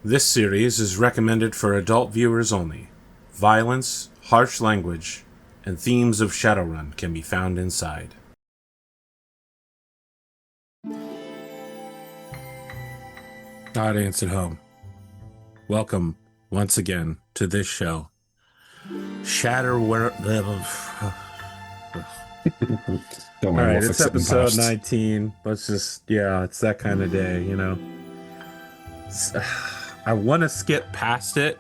This series is recommended for adult viewers only. Violence, harsh language, and themes of Shadowrun can be found inside. Audience at home, welcome once again to this show. Don't All worry, right, we'll it's fix it in episode post. 19. It's that kind of day, you know. I want to skip past it,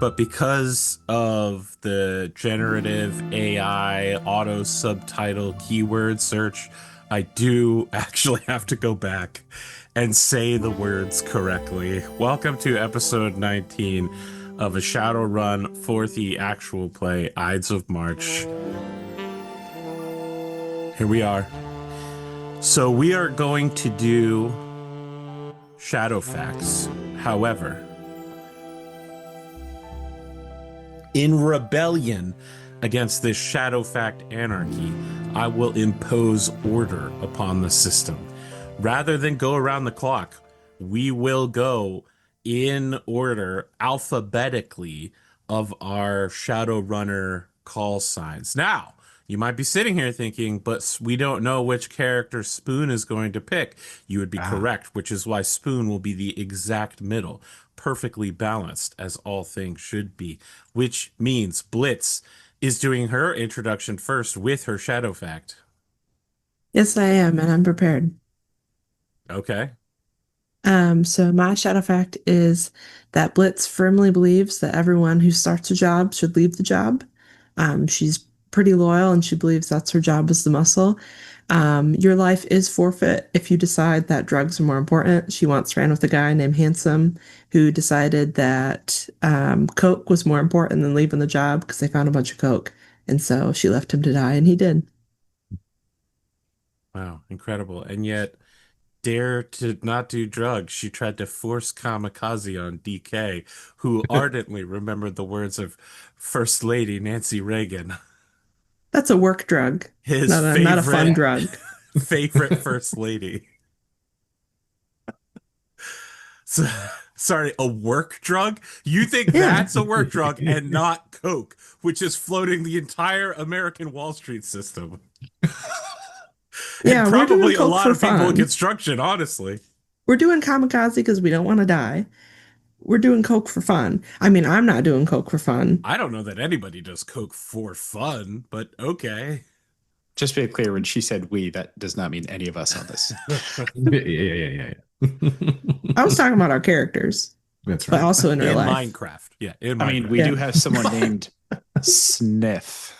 but because of the generative AI auto subtitle keyword search, I do actually have to go back and say the words correctly. Welcome to episode 19 of a Shadowrun 4th actual play, Ides of March. Here we are. So we are going to do shadow facts. However, in rebellion against this shadow fact anarchy, I will impose order upon the system. Rather than go around the clock, we will go in order alphabetically of our Shadowrunner call signs. Now, you might be sitting here thinking, but we don't know which character Spoon is going to pick. You would be correct, which is why Spoon will be the exact middle, perfectly balanced, as all things should be, which means Blitz is doing her introduction first with her shadow fact. Yes, I am, and I'm prepared. Okay. So my shadow fact is that Blitz firmly believes that everyone who starts a job should leave the job. She's pretty loyal and she believes that's her job as the muscle. Your life is forfeit if you decide that drugs are more important. She once ran with a guy named Handsome who decided that Coke was more important than leaving the job because they found a bunch of Coke. And so she left him to die, and he did. Wow, incredible. And yet, dare to not do drugs. She tried to force kamikaze on Decay, who ardently remembered the words of First Lady Nancy Reagan, That's a work drug, his not a fun favorite drug. favorite First Lady. So, sorry, a work drug? You think Yeah. that's a work drug and not Coke, which is floating the entire American Wall Street system? And Yeah, we're doing probably a Coke lot for of people in fun. construction, honestly. We're doing kamikaze because we don't want to die. We're doing Coke for fun. I mean, I'm not doing Coke for fun. I don't know that anybody does Coke for fun, but okay. Just to be clear, when she said we, that does not mean any of us on this. Yeah. I was talking about our characters, That's but right. also in real In life. Minecraft. Yeah, in Minecraft. I mean, we do have someone named Sniff.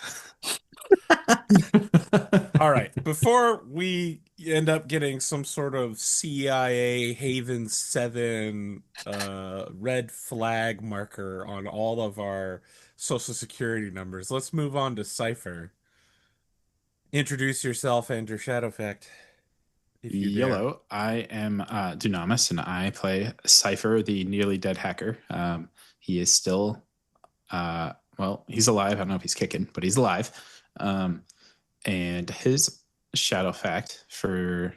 All right. Before we end up getting some sort of CIA Haven 7 red flag marker on all of our social security numbers, let's move on to Cipher. Introduce yourself and your shadow fact. If you dare. Yellow, I am Dunamis, and I play Cipher, the nearly dead hacker. He is still, well, he's alive. I don't know if he's kicking, but he's alive. And his shadow fact for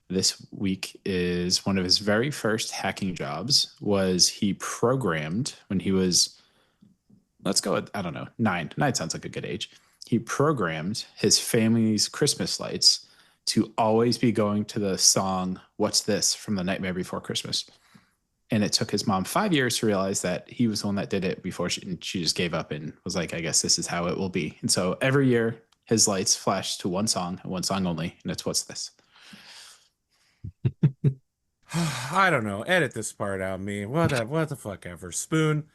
this week is one of his very first hacking jobs was he programmed when he was, let's go with, I don't know, 9. 9 sounds like a good age. He programmed his family's Christmas lights to always be going to the song "What's This" from The Nightmare Before Christmas. And it took his mom 5 years to realize that he was the one that did it before she just gave up and was like, I guess this is how it will be. And so every year his lights flash to one song and one song only, and it's "What's This." I don't know. Edit this part out, me. What the fuck ever. Spoon,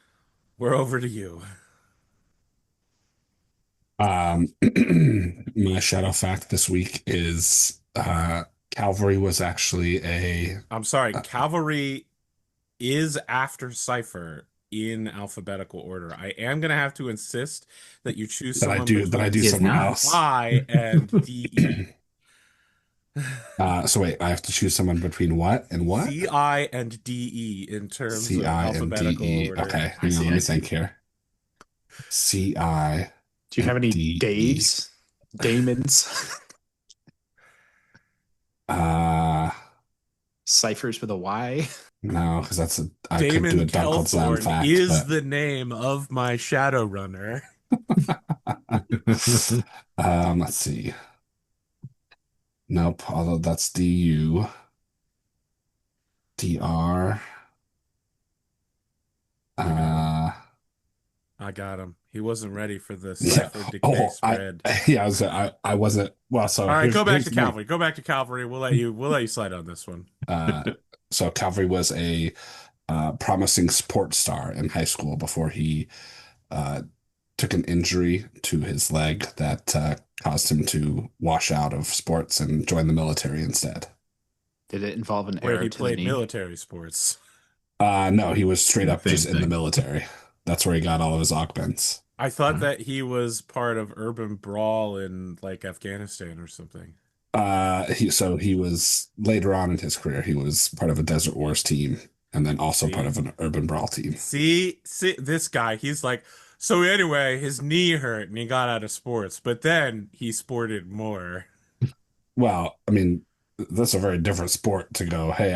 we're over to you. My shadow fact this week is Calvary was actually I'm sorry, Cavalry is after Cipher in alphabetical order. I am gonna have to insist that you choose that I someone do between someone else. I and DE. So wait, I have to choose someone between what and what? CI and DE in terms of CI and alphabetical DE. order. Okay, hang on, let me think here. CI. Do you have any DE. Daves? Damons? Ciphers with a Y. No, because I could do Damon a dunk on sound Kelthorne fact, is but the name of my Shadowrunner. let's see. Nope, although that's DR. Uh, I got him. He wasn't ready for the yeah. Cipher Decay Oh, spread. I wasn't. Well, so All right, go back to here's my Calvary. Go back to Calvary. We'll let you slide on this one. uh. So Calvary was a promising sports star in high school before he uh took an injury to his leg that caused him to wash out of sports and join the military instead. Did it involve an Where arrow he to the played knee? military sports. No, he was straight up Same just in the thing. military. That's where he got all of his augments. I thought Huh? that he was part of urban brawl in like Afghanistan or something. He was later on in his career, he was part of a Desert Wars team and then also part See? of an urban brawl team. See this guy. He's like, so anyway, his knee hurt and he got out of sports, but then he sported more. Well, I mean, that's a very different sport to go, hey,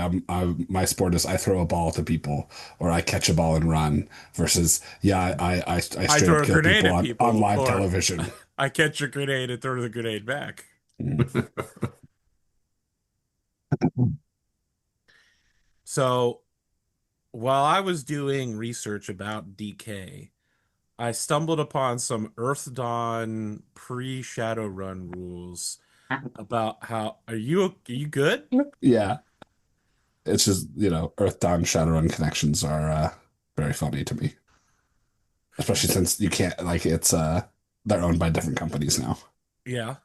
my sport is I throw a ball to people or I catch a ball and run versus, yeah, I I straight throw up a kill grenade people at on people, live or television. I catch a grenade and throw the grenade back. Mm. So while I was doing research about Decay, I stumbled upon some Earth Dawn pre-Shadowrun rules about how are you good? Yeah, it's just, Earth Dawn Shadowrun connections are very funny to me, especially since you can't, like, they're owned by different companies now. Yeah.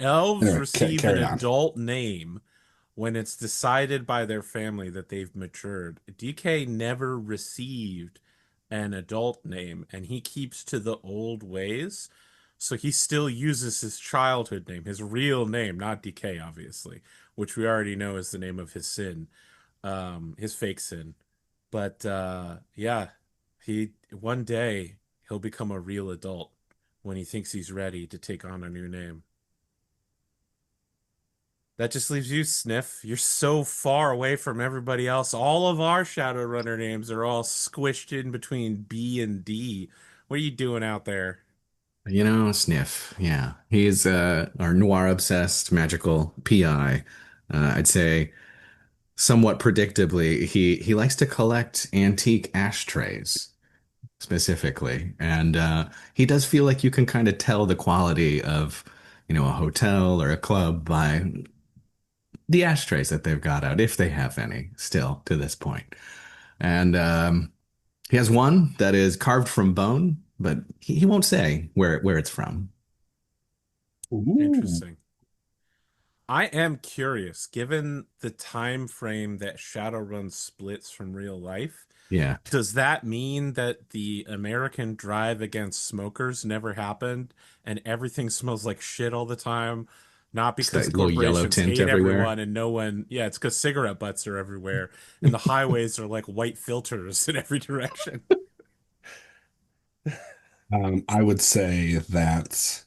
Elves Anyway, receive an carry on. adult name when it's decided by their family that they've matured. DK never received an adult name and he keeps to the old ways. So he still uses his childhood name, his real name, not DK, obviously, which we already know is the name of his sin, his fake sin. But yeah, he one day he'll become a real adult when he thinks he's ready to take on a new name. That just leaves you, Sniff. You're so far away from everybody else. All of our Shadowrunner names are all squished in between B and D. What are you doing out there? Sniff. Yeah. He's our noir obsessed magical PI. I'd say somewhat predictably, he likes to collect antique ashtrays specifically. And he does feel like you can kind of tell the quality of, a hotel or a club by the ashtrays that they've got out, if they have any still to this point. And he has one that is carved from bone, but he won't say where it's from. Ooh. Interesting. I am curious, given the time frame that Shadowrun splits from real life, Yeah. does that mean that the American drive against smokers never happened and everything smells like shit all the time? Not It's because that little yellow corporations tint hate everywhere. everyone and no one, yeah, it's because cigarette butts are everywhere and the highways are like white filters in every direction. I would say that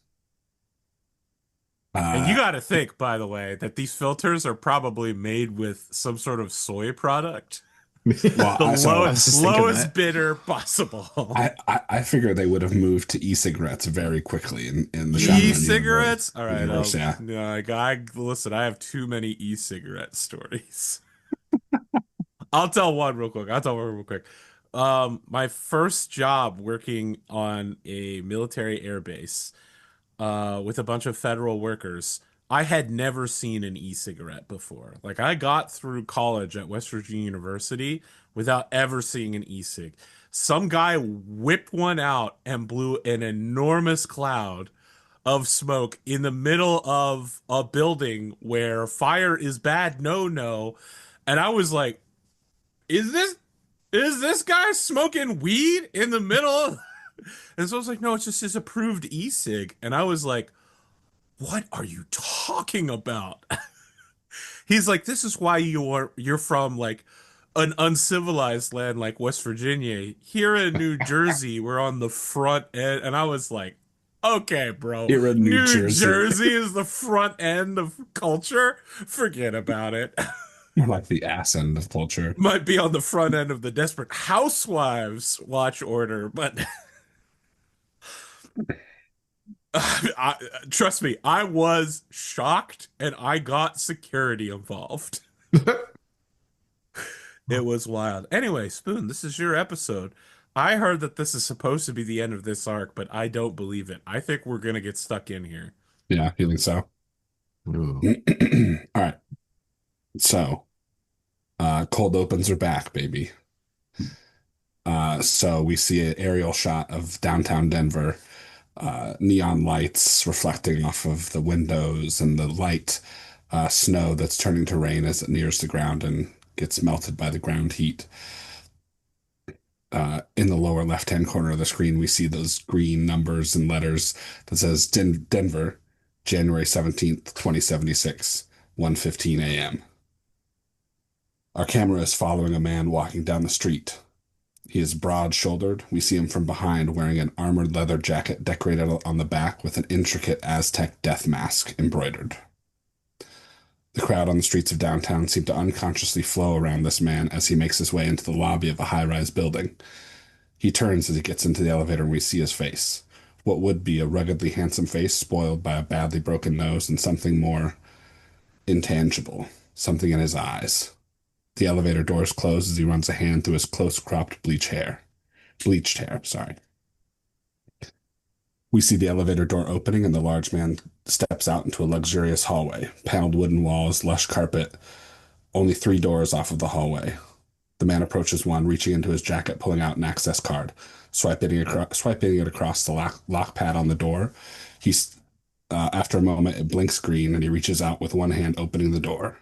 And you uh, got to think, by the way, that these filters are probably made with some sort of soy product. well, The I so I was just thinking lowest that. bidder possible. I figure they would have moved to e-cigarettes very quickly in the Shadowrun E-cigarettes? All right, universe. Yeah. no, listen, I have too many e-cigarette stories. I'll tell one real quick. My first job working on a military airbase with a bunch of federal workers, I had never seen an e-cigarette before. Like I got through college at West Virginia University without ever seeing an e-cig. Some guy whipped one out and blew an enormous cloud of smoke in the middle of a building where fire is bad, no, no. And I was like, is this guy smoking weed in the middle? And so I was like, no, it's just his approved e-cig. And I was like, what are you talking about? He's like, this is why you're from like an uncivilized land like West Virginia. Here in New Jersey, we're on the front end. And I was like, okay, bro. Here in New New Jersey. Jersey is the front end of culture. Forget about it. More like the ass end of culture. Might be on the front end of the Desperate Housewives watch order, but trust me, I was shocked and I got security involved. It was wild. Anyway, Spoon, this is your episode. I heard that this is supposed to be the end of this arc, but I don't believe it. I think we're gonna get stuck in here. Yeah, you think so? Ooh. All right. So, cold opens are back, baby. So we see an aerial shot of downtown Denver, neon lights reflecting off of the windows and the light snow that's turning to rain as it nears the ground and gets melted by the ground heat. In the lower left-hand corner of the screen, we see those green numbers and letters that says Denver, January 17th, 2076, 1:15 a.m. Our camera is following a man walking down the street. He is broad-shouldered. We see him from behind wearing an armored leather jacket decorated on the back with an intricate Aztec death mask embroidered. The crowd on the streets of downtown seem to unconsciously flow around this man as he makes his way into the lobby of a high-rise building. He turns as he gets into the elevator and we see his face. What would be a ruggedly handsome face spoiled by a badly broken nose and something more intangible, something in his eyes. The elevator doors close as he runs a hand through his close-cropped bleached hair, sorry. We see the elevator door opening and the large man steps out into a luxurious hallway, paneled wooden walls, lush carpet, only 3 doors off of the hallway. The man approaches one, reaching into his jacket, pulling out an access card, swiping it across the lock pad on the door. After a moment, it blinks green and he reaches out with one hand, opening the door.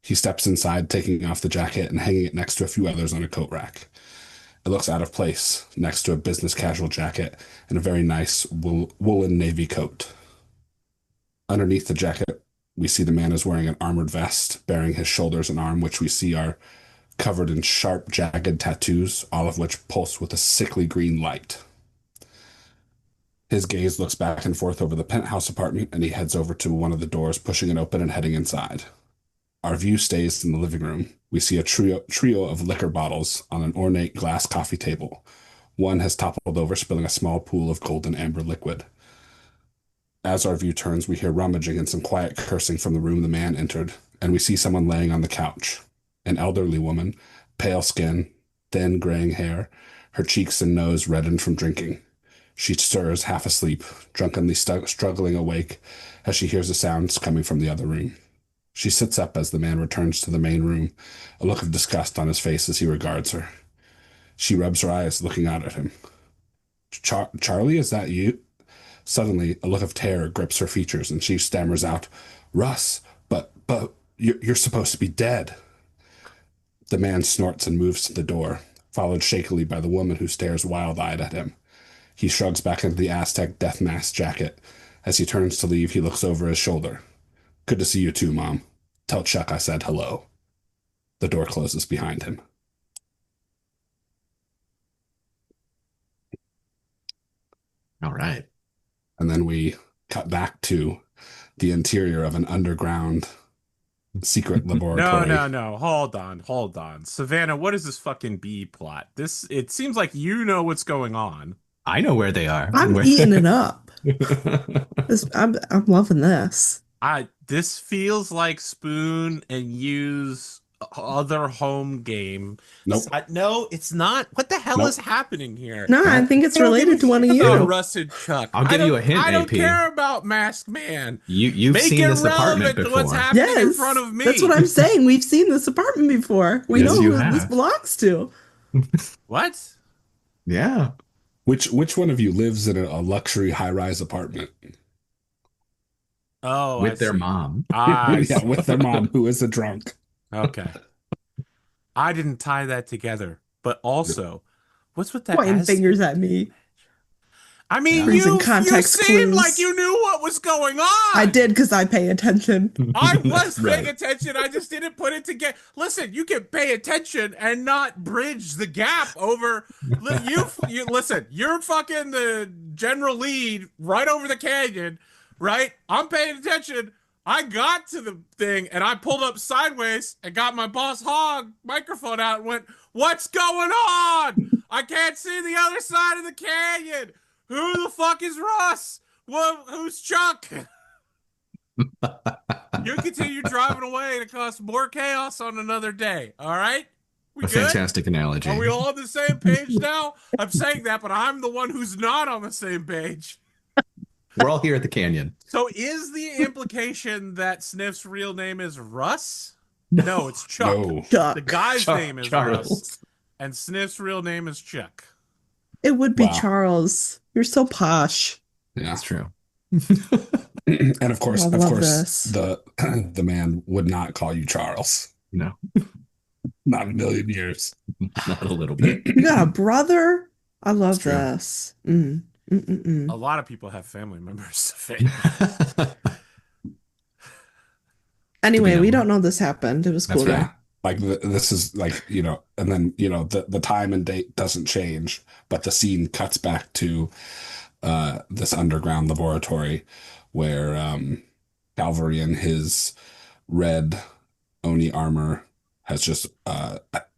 He steps inside, taking off the jacket and hanging it next to a few others on a coat rack. It looks out of place next to a business casual jacket and a very nice woolen navy coat. Underneath the jacket, we see the man is wearing an armored vest, bearing his shoulders and arm, which we see are covered in sharp, jagged tattoos, all of which pulse with a sickly green light. His gaze looks back and forth over the penthouse apartment, and he heads over to one of the doors, pushing it open and heading inside. Our view stays in the living room. We see a trio of liquor bottles on an ornate glass coffee table. One has toppled over, spilling a small pool of golden amber liquid. As our view turns, we hear rummaging and some quiet cursing from the room the man entered, and we see someone laying on the couch. An elderly woman, pale skin, thin graying hair, her cheeks and nose reddened from drinking. She stirs, half asleep, drunkenly struggling awake as she hears the sounds coming from the other room. She sits up as the man returns to the main room, a look of disgust on his face as he regards her. She rubs her eyes, looking out at him. Charlie, is that you? Suddenly, a look of terror grips her features, and she stammers out, Russ, but you're supposed to be dead. The man snorts and moves to the door, followed shakily by the woman who stares wild-eyed at him. He shrugs back into the Aztec death mask jacket. As he turns to leave, he looks over his shoulder. Good to see you too, Mom. Tell Chuck I said hello. The door closes behind him. All right. And then we cut back to the interior of an underground secret laboratory. No. Hold on. Savannah, what is this fucking B plot? It seems like you know what's going on. I know where they are. I'm eating it up. I'm loving this. This feels like Spoon and Yu's other home game. Nope. No, it's not. What the hell is happening here? No, I think it's related to one of you. Russ and Chuck. I'll give you a hint, I don't AP. care about Masked Man. You've Make seen it this apartment relevant to before. what's happening in Yes, front of me. that's what I'm saying. We've seen this apartment before. We Yes, know you who have. this belongs to. What? Yeah. Which one of you lives in a luxury high-rise apartment? Oh, With I their see. mom. Yeah, with their mom, who is a drunk. Okay. I didn't tie that together. But also, what's with that? Pointing fingers at me. I mean, Using you context seemed clues. like you knew what was going on. I did because I pay attention. I was paying Right. attention. I just didn't put it together. Listen, you can pay attention and not bridge the gap over. You listen. You're fucking the general lead right over the canyon, right? I'm paying attention. I got to the thing and I pulled up sideways and got my Boss Hog microphone out and went, "What's going on? I can't see the other side of the canyon. Who the fuck is Russ? Who's Chuck?" You continue driving away to cause more chaos on another day. All right? We A good? fantastic analogy. Are we all on the same page now? I'm saying that, but I'm the one who's not on the same page. We're all here at the canyon. So is the implication that Sniff's real name is Russ? No, it's Chuck. No. Chuck. The guy's name is Charles. Russ, and Sniff's real name is Chuck. It would be Wow. Charles. You're so posh. Yeah. That's true. And of course, I love this. the man would not call you Charles. No, Not in a million years. not a little bit. You got a brother? I love It's true. this. Mm. A lot of people have family members to fame. Anyway, we honest. don't know this happened. It was cool. That's though. right. Like this is like, and then, the time and date doesn't change, but the scene cuts back to this underground laboratory where Calvary in his red Oni armor has just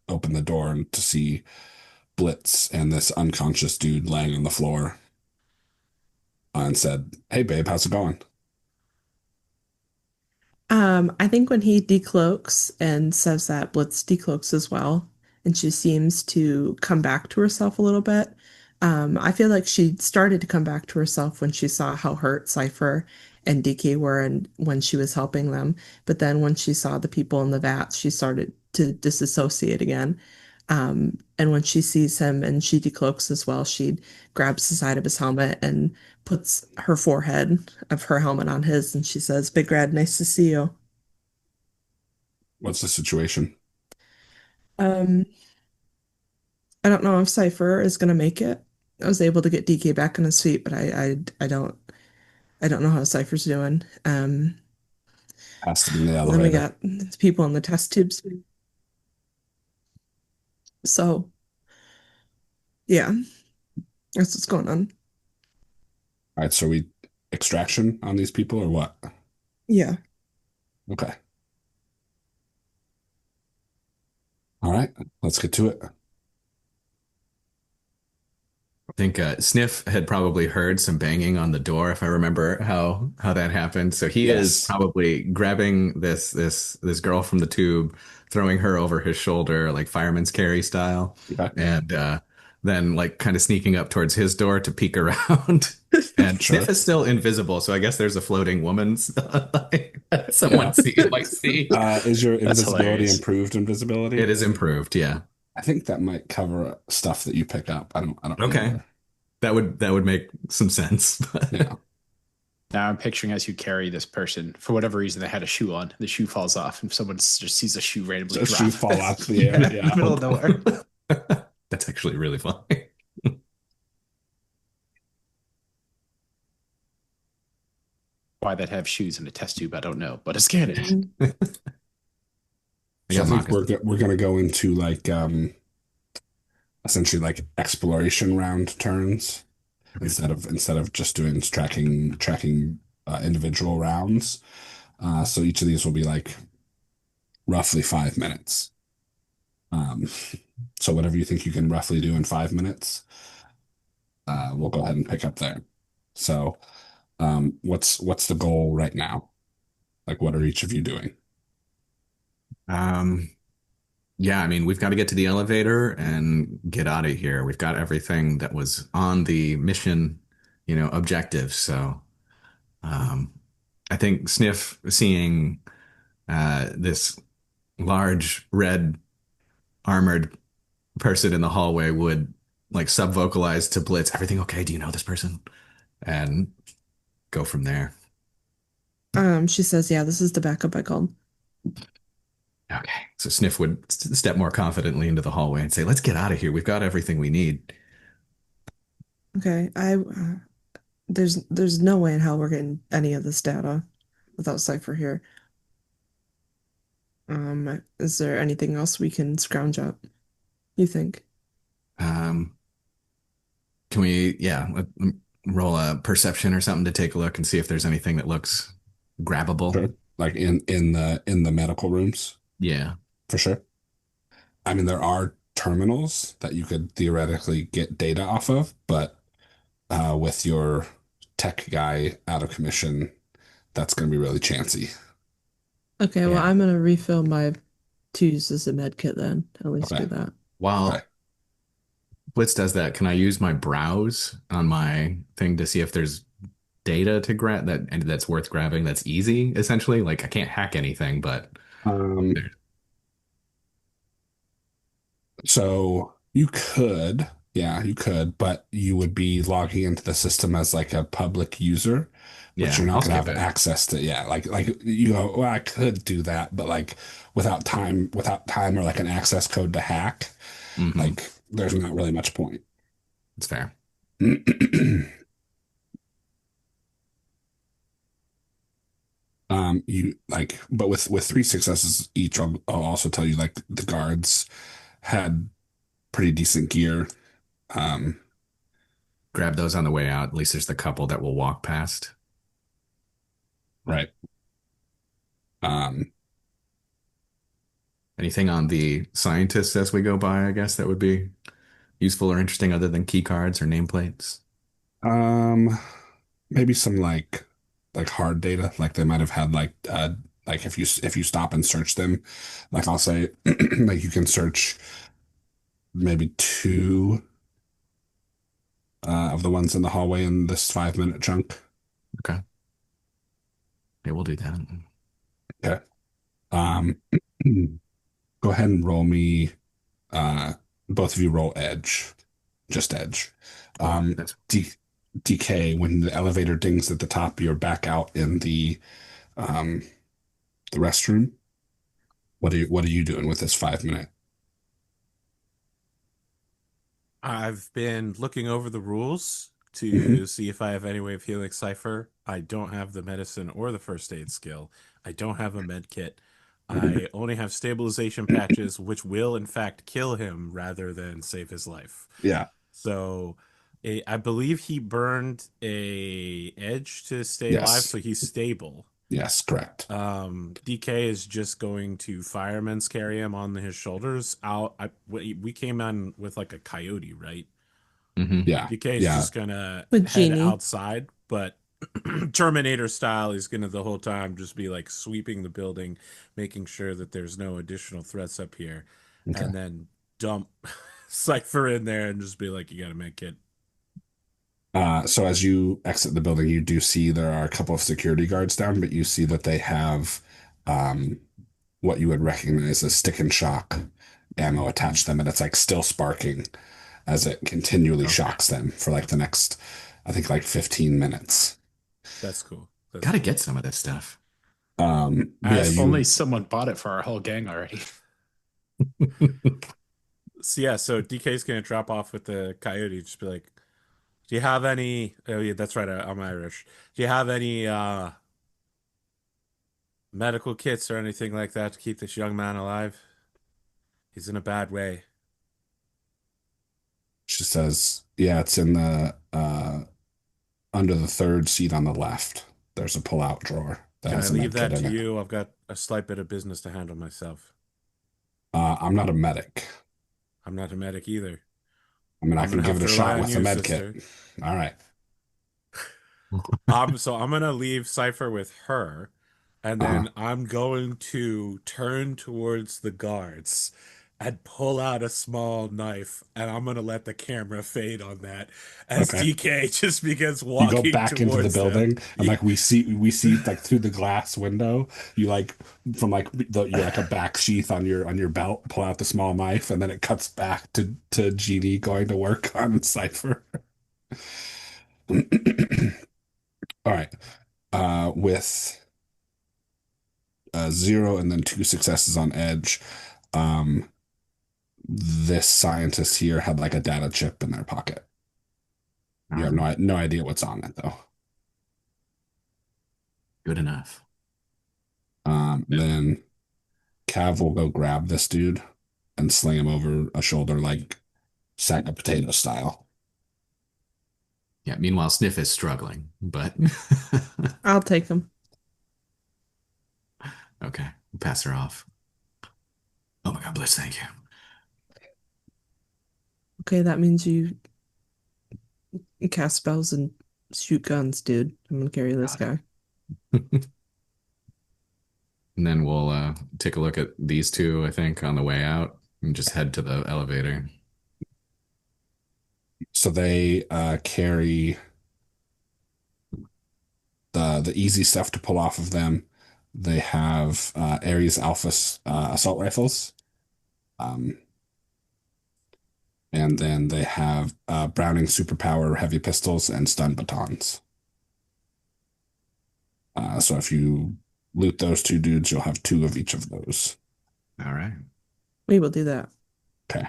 opened the door to see Blitz and this unconscious dude laying on the floor and said, "Hey, babe, how's it going?" I think when he decloaks and says that, Blitz decloaks as well, and she seems to come back to herself a little bit. I feel like she started to come back to herself when she saw how hurt Cipher and Decay were and when she was helping them. But then when she saw the people in the vats, she started to disassociate again. And when she sees him and she decloaks as well, she grabs the side of his helmet and puts her forehead of her helmet on his, and she says, "Big Red, nice to see you." What's the situation? I don't know if Cipher is gonna make it. I was able to get DK back on his feet, but I don't know how Cipher's doing. Has to be in the Then we elevator. got people in the test tubes. So yeah, that's what's going on. All right, so we extraction on these people or what? Yeah. Okay. All right, let's get to it. I think Sniff had probably heard some banging on the door, if I remember how that happened. So he is Yes. probably grabbing this girl from the tube, throwing her over his shoulder, like fireman's carry style, Okay. and then like kind of sneaking up towards his door to peek around. And Sure. Sniff is still invisible, so I guess there's a floating woman's someone might see. Is your That's invisibility hilarious. improved invisibility? It is improved, yeah. I think that might cover stuff that you pick up. I don't Okay. remember. That would make some sense. Yeah. Now I'm picturing as you carry this person, for whatever reason, they had a shoe on. The shoe falls off, and someone just sees a shoe randomly A drop. shoe fall out the air. in the Yeah. middle of nowhere. That's actually really funny. Why they'd have shoes in a test tube, I don't know, but it's canon. So I think we're gonna go into like essentially like exploration round turns instead of just doing tracking individual rounds. So each of these will be like roughly 5 minutes. So whatever you think you can roughly do in 5 minutes, we'll go ahead and pick up there. So what's the goal right now? Like, what are each of you doing? Yeah, I mean, we've got to get to the elevator and get out of here. We've got everything that was on the mission, objective. So, I think Sniff seeing this large red armored person in the hallway would like sub-vocalize to Blitz, "Everything okay? Do you know this person?" And go from there. She says, "Yeah, this is the backup I called." Okay. So Sniff would step more confidently into the hallway and say, "Let's get out of here. We've got everything we need." Okay, there's no way in hell we're getting any of this data without Cipher here. Is there anything else we can scrounge up, you think? Can we, roll a perception or something to take a look and see if there's anything that looks grabbable? Sure. like in the medical rooms Yeah. for sure. I mean, there are terminals that you could theoretically get data off of, but with your tech guy out of commission, that's going to be really chancy. Okay, well, Yeah. I'm gonna refill my twos as a med kit then. At least Okay. do that. Okay. While Blitz does that, can I use my browse on my thing to see if there's data to grab that's worth grabbing that's easy, essentially? Like I can't hack anything, but Um, there, so you could, yeah, you could, but you would be logging into the system as like a public user, which yeah, you're not I'll going to skip have it. access to. Yeah, like you go, well, I could do that, but like without time or like an access code to hack, Hmm. like there's not really much point. It's fair. You like, but with three successes each, I'll also tell you like the guards had pretty decent gear. Um, Grab those on the way out. At least there's the couple that will walk past. right. Um, Anything on the scientists as we go by, I guess that would be useful or interesting other than key cards or nameplates. um, maybe some like hard data, like they might have had like if you stop and search them, like I'll say, like you can search maybe two of the ones in the hallway in this 5 minute chunk. Okay. Yeah, we'll do that. Okay. Um, go ahead and roll me. Uh, both of you roll edge, just edge. Oh, Um, that's D Decay. When the elevator dings at the top, you're back out in um the restroom. What are you doing with this 5 minute? I've been looking over the rules Hmm. to see if I have any way of healing Cipher. I don't have the medicine or the first aid skill. I don't have a med kit. I only have stabilization patches, which will in fact kill him rather than save his life. Yeah. So I believe he burned a edge to stay alive, Yes. so he's stable. Yes. Correct. DK is just going to fireman's carry him on his shoulders out. We came on with like a coyote, right? hmm Yeah. DK is Yeah. just gonna With head Genie. outside, but Terminator style, he's gonna the whole time just be like sweeping the building, making sure that there's no additional threats up here, Okay. and then dump Cypher in there and just be like, "You gotta make it." So as you exit the building, you do see there are a couple of security guards down, but you see that they have um, what you would recognize as stick and shock ammo attached to them, and it's like still sparking as it continually Okay, shocks them for like the next, I think like 15 minutes. that's cool. That's Gotta cool. get some of this stuff. Yeah, As If only you someone bought it for our whole gang already. So yeah, so DK's gonna drop off with the coyote. Just be like, "Do you have any?" Oh yeah, that's right. I'm Irish. Do you have any medical kits or anything like that to keep this young man alive? He's in a bad way. She says, yeah, it's in the under the third seat on the left. There's a pull-out drawer that Can I has a leave med kit that in to it. you? I've got a slight bit of business to handle myself. I'm not a medic. I'm not a medic either. I mean, I I'm can gonna give have it a to rely shot on with a you, med kit. sister. All right. So I'm gonna leave Cipher with her, and Uh-huh. then I'm going to turn towards the guards and pull out a small knife, and I'm gonna let the camera fade on that as Okay. DK just begins You go walking back into the towards them. building, and like we see like through the glass window, you like from like you're like a back sheath on your belt, pull out the small knife, and then it cuts back to Genie going to work on Cipher. All right. With 0 and then 2 successes on Edge, um, this scientist here had like a data chip in their pocket. You have no idea what's on it though. Good enough. Then Cav will go grab this dude and sling him over a shoulder like sack of potato style. Yeah. Meanwhile, Sniff is struggling, but I'll take them. Okay. Pass her off. Oh my God, Blitz, thank you. Okay, that means you cast spells and shoot guns, dude. I'm gonna carry this guy. And then we'll take a look at these two, I think, on the way out and just head to the elevator. So they carry the easy stuff to pull off of them. They have Ares Alpha assault rifles. And then they have Browning superpower heavy pistols and stun batons. So if you loot those two dudes, you'll have 2 of each of those. All right. We will do that. Okay.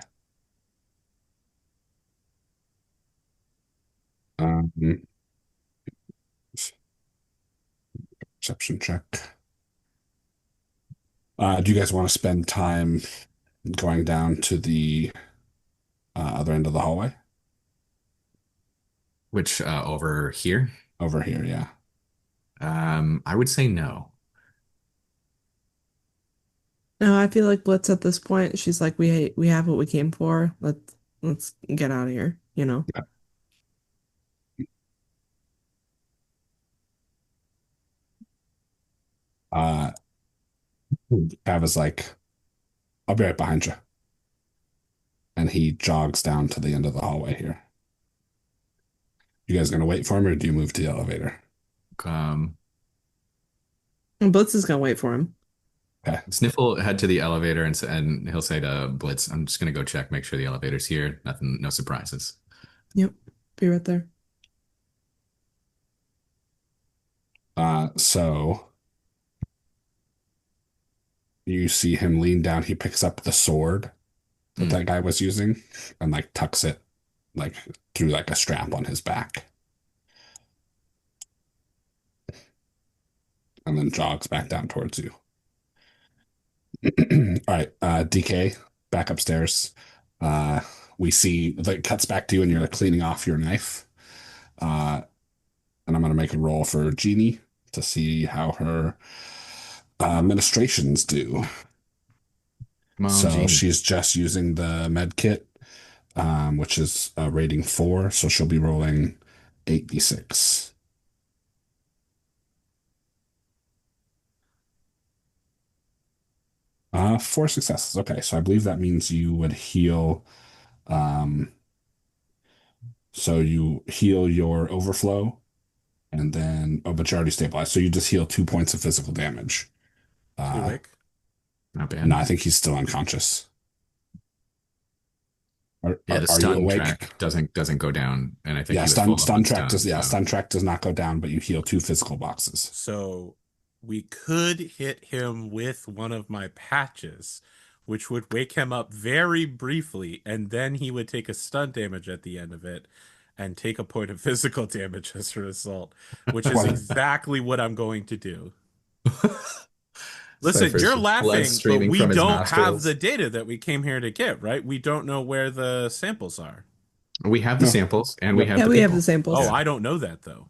Perception check. Do you guys want to spend time going down to the other end of the hallway? Which over here? Over here, yeah. I would say no. No, I feel like Blitz at this point, she's like, we have what we came for. Let's get out of here, you know. Yeah. Cav is like, I'll be right behind you. And he jogs down to the end of the hallway here. You guys gonna wait for him or do you move to the elevator? Um, And Blitz is gonna wait for him. Okay. Sniff will head to the elevator and he'll say to Blitz, I'm just going to go check, make sure the elevator's here. Nothing, no surprises. Yep. Be right there. So you see him lean down. He picks up the sword that that guy was using and like tucks it like through like a strap on his back. And then jogs back down towards you. All right, Decay, back upstairs. We see that cuts back to you and you're like cleaning off your knife. And I'm gonna make a roll for Jeannie to see how her ministrations do. Come on, So Jeannie. she's just using the med kit, which is rating 4, so she'll be rolling 8d6. Four successes. Okay, so I believe that means you would heal. So you heal your overflow, and then but you're already stabilized, so you just heal 2 points of physical damage. You awake? Not bad. No, I think he's still unconscious. Yeah, the are you stun awake? track doesn't go down, and I think Yeah, he was full stun on track does. Yeah, so- stun track does not go down, but you heal 2 physical boxes. So we could hit him with one of my patches, which would wake him up very briefly, and then he would take a stun damage at the end of it and take a point of physical damage as a result, which is exactly what I'm going to do. Listen, Cypher's you're blood laughing, but streaming we from his don't have nostrils. the data that we came here to get, right? We don't know where the samples are. We have the No. samples, and we have Yeah, the we have people. the samples. Oh, I don't know that, though.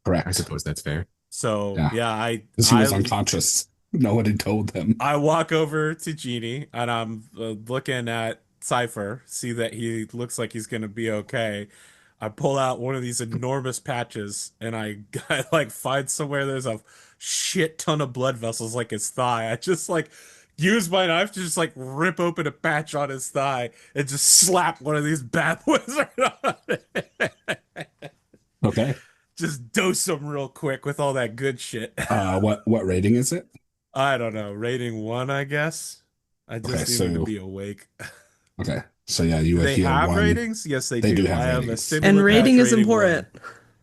Correct. I suppose that's fair. So, Yeah. yeah, Because he was unconscious. Nobody told him. I walk over to Jeannie, and I'm looking at Cipher, see that he looks like he's going to be okay. I pull out one of these enormous patches, and I like find somewhere there's a shit ton of blood vessels like his thigh. I just like use my knife to just like rip open a patch on his thigh and just slap one of these bad boys right on it. Okay. Just dose him real quick with all that good shit. What rating is it? I don't know. Rating 1, I guess. I just Okay, needed to so- be awake. Okay. So yeah, you Do would they heal have 1. ratings? Yes, they They do. do have I am a ratings. similar And patch rating is rating important. It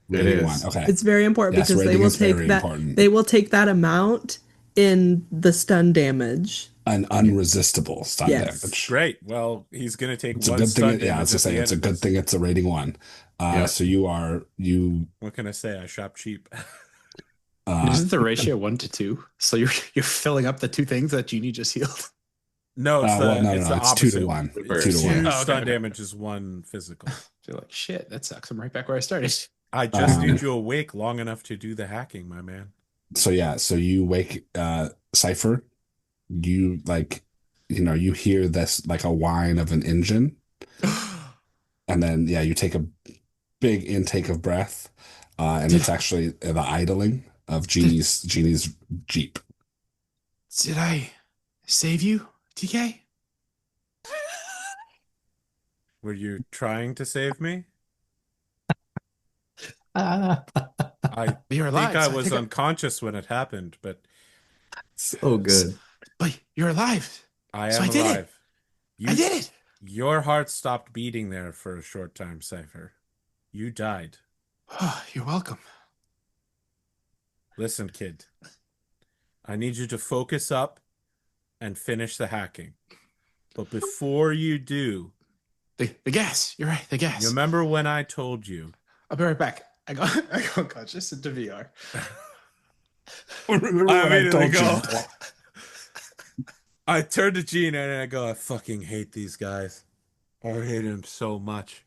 Rating is. 1. Okay. It's very important Yes, because they rating will is take very that. important. They will take that amount in the stun damage. An unresistible stun Yes. damage. Great. Well, he's going to take It's a one good stun thing. damage. Yeah, I was at just saying the it's a end of good this. thing it's a rating 1. Yeah. So you What can I say? I shop cheap. Isn't the ratio 1 to 2? So you're filling up the 2 things that Jeannie just healed. No, it's the, no, it's the it's 2 opposite. to 1. Reverse, 2 to 1. yeah. Two Oh, okay, stun okay. damage is 1 physical. You're like, shit, that sucks. I'm right back where I started. I just Um, need you awake long enough to do the hacking, my man. so you wake Cipher. You like, you hear this like a whine of an engine, and then yeah, you take a big intake of breath, and Did it's actually the idling of did Jeannie's Jeep. did I save you, Decay? Were you trying to save me? I You're think alive, I so I was think unconscious when it happened, but So good. but you're alive. I So I am did it. alive. I You, did it. your heart stopped beating there for a short time, Cipher. You died. Oh, you're welcome. Listen, kid. I need you to focus up and finish the hacking. But before you do, The gas. You're right. The you gas. remember when I told you? I'll be right back. I go unconscious into VR. Remember I what I immediately told you? go. I turned to Gina and I go, I fucking hate these guys. I hate them so much.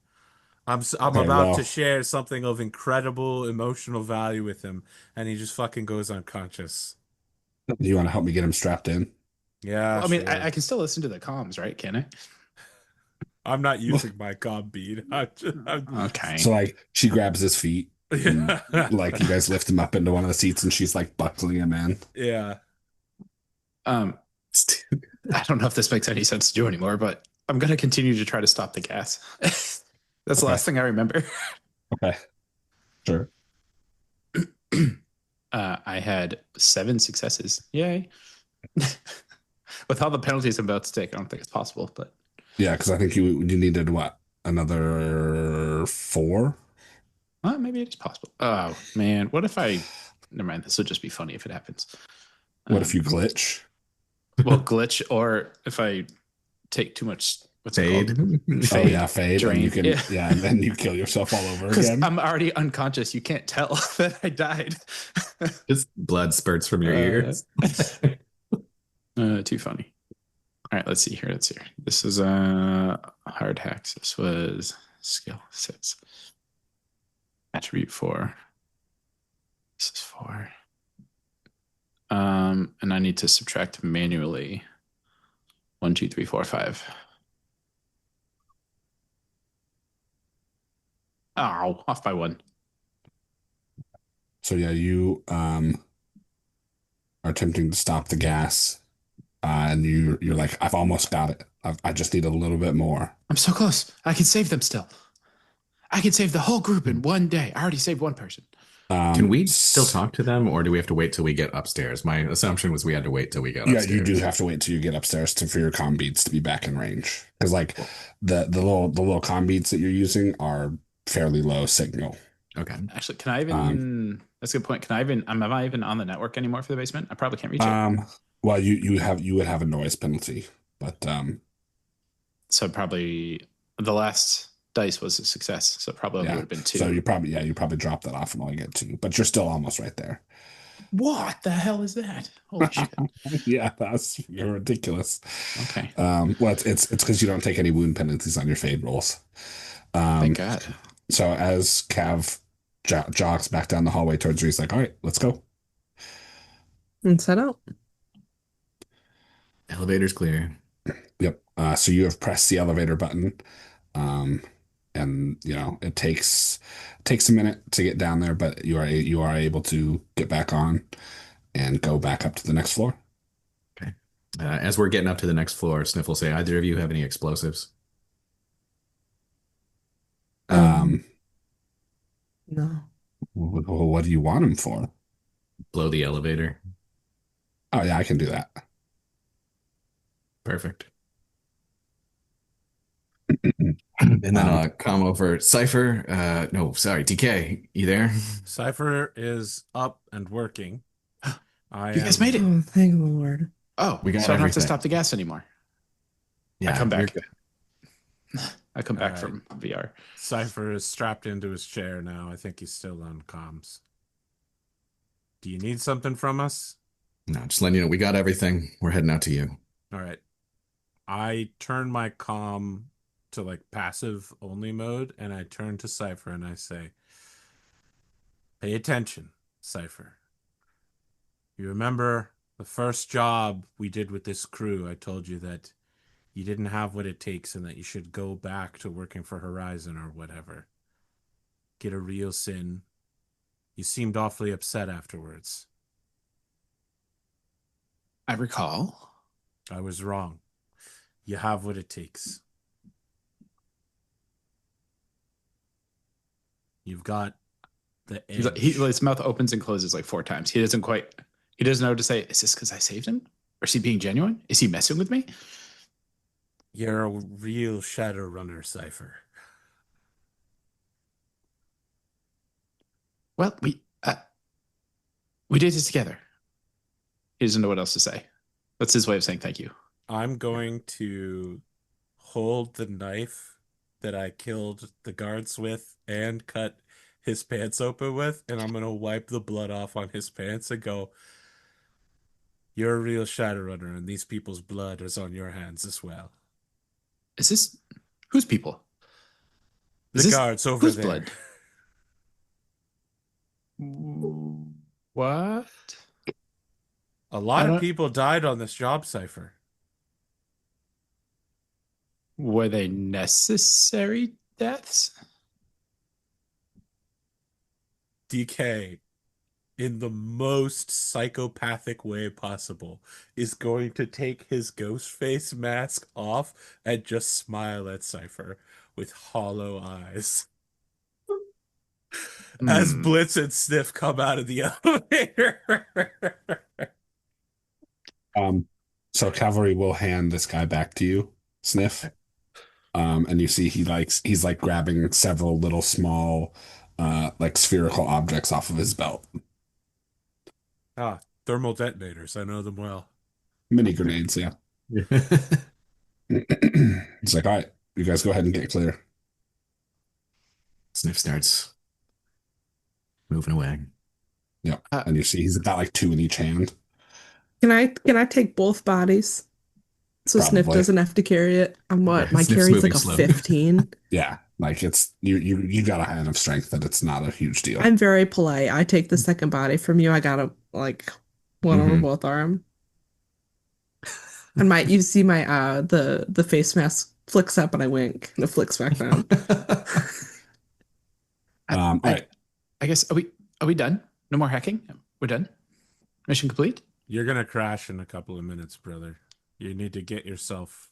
I'm Okay, about to well, share something of incredible emotional value with him, and he just fucking goes unconscious. you want to help me get him strapped in? Yeah, Well, I mean, sure. I can still listen to the comms, right? Can I? I'm not using my comm bead. Okay. So like she grabs his feet and Yeah. like you guys lift him up into one of the seats and she's like buckling him in. Yeah. Um, I don't know if this makes any sense to do anymore, but I'm gonna continue to try to stop the gas. That's the Okay. last thing I remember. Okay. Sure. I had 7 successes. Yay. With all the penalties I'm about to take, I don't think it's possible, but Yeah, because I think you needed what? Another 4? maybe it is possible. Oh man, what if I never mind, this would just be funny if it happens. What if you glitch? Well, glitch, or if I take too much, what's it Fade. called? Oh Fade. yeah, fade. Drain. And you can Yeah. and then you kill yourself all over Because again. I'm already unconscious. You can't tell that I died. Just blood spurts from your ears. Too funny. All right, let's see here. This is hard hacks. This was skill 6. Attribute 4. This is 4. And I need to subtract manually 1, 2, 3, 4, 5. Oh, off by 1. So yeah, you are attempting to stop the gas, and you're like, I've almost got it. I just need a little bit more. I'm so close. I can save them still. I can save the whole group in one day. I already saved one person. Can we still talk to them, or do we have to wait till we get upstairs? My assumption was we had to wait till we got Yeah, upstairs. you do have to wait till you get upstairs for your comm beads to be back in range. Because like the little comm beads that you're using are fairly low signal. Okay. Actually, can I even? That's a good point. Can I even? Am I even on the network anymore for the basement? I probably can't reach it. Well, you would have a noise penalty, but So probably the last dice was a success. So probably only yeah. would have been 2. So you probably drop that off and only get 2, but you're still almost right there. What the hell is that? Holy shit! Yeah, you're ridiculous. Okay. Well, it's because you don't take any wound penalties on your fade rolls. Thank God. So as Cav jogs back down the hallway towards you, he's like, "All right, let's go." And set out. Elevator's clear. Yep. So you have pressed the elevator button, and it takes a minute to get down there, but you are able to get back on and go back up to the next floor. Okay. As we're getting up to the next floor, Sniff will say, "Either of you have any explosives?" No. What do you want them for? Blow the elevator. Oh yeah, I can do that. Perfect. And then I'll come over. Cipher. No, sorry, Decay. You there? Cipher is up and working. You guys made it. Oh, thank the Lord. Oh, We got so I don't have to everything. stop the gas anymore. Yeah, I come you're back. good. I come back All from VR. Cipher is strapped into his chair now. I think he's still on comms. Do you need something from us? No, just letting you know we got everything. We're heading out to you. All right. I turn my comm to like passive only mode, and I turn to Cipher and I say, "Pay attention, Cipher. You remember the first job we did with this crew? I told you that you didn't have what it takes and that you should go back to working for Horizon or whatever. Get a real sin. You seemed awfully upset afterwards. I recall. I was wrong. You have what it takes. You've got the edge. His mouth opens and closes like 4 times. He doesn't know to say, is this because I saved him? Or is he being genuine? Is he messing with me? You're a real Shadowrunner, Cipher. Well, we did this together. He doesn't know what else to say. That's his way of saying thank you. I'm going to hold the knife that I killed the guards with and cut his pants open with, and I'm going to wipe the blood off on his pants and go, you're a real Shadowrunner, and these people's blood is on your hands as well. Is this whose people? The guards over whose there. Blood? What? A lot of people died on this job, Cipher. Were they necessary deaths? Decay, in the most psychopathic way possible, is going to take his ghost face mask off and just smile at Cipher with hollow eyes. As Blitz and Sniff come out of the elevator. So cavalry will hand this guy back to you, Sniff. And you see he's like grabbing several little small like spherical objects off of his belt. Ah, thermal detonators. I know them well. Mini grenades, yeah. It's like, all right, you guys go ahead and get clear. Sniff starts moving away. Yeah. And you see he's got like 2 in each hand. Can I take both bodies? So Sniff Probably. doesn't have to carry it. My Sniff's carry's like moving a slow. 15. Yeah. Like it's you got a hand of strength that it's not a huge deal. I'm very polite. I take the second body from you. I got a one over both arm. And you see my the face mask flicks up and I wink and it flicks back down. All right. I guess are we done? No more hacking? We're done? Mission complete? You're gonna crash in a couple of minutes, brother. You need to get yourself.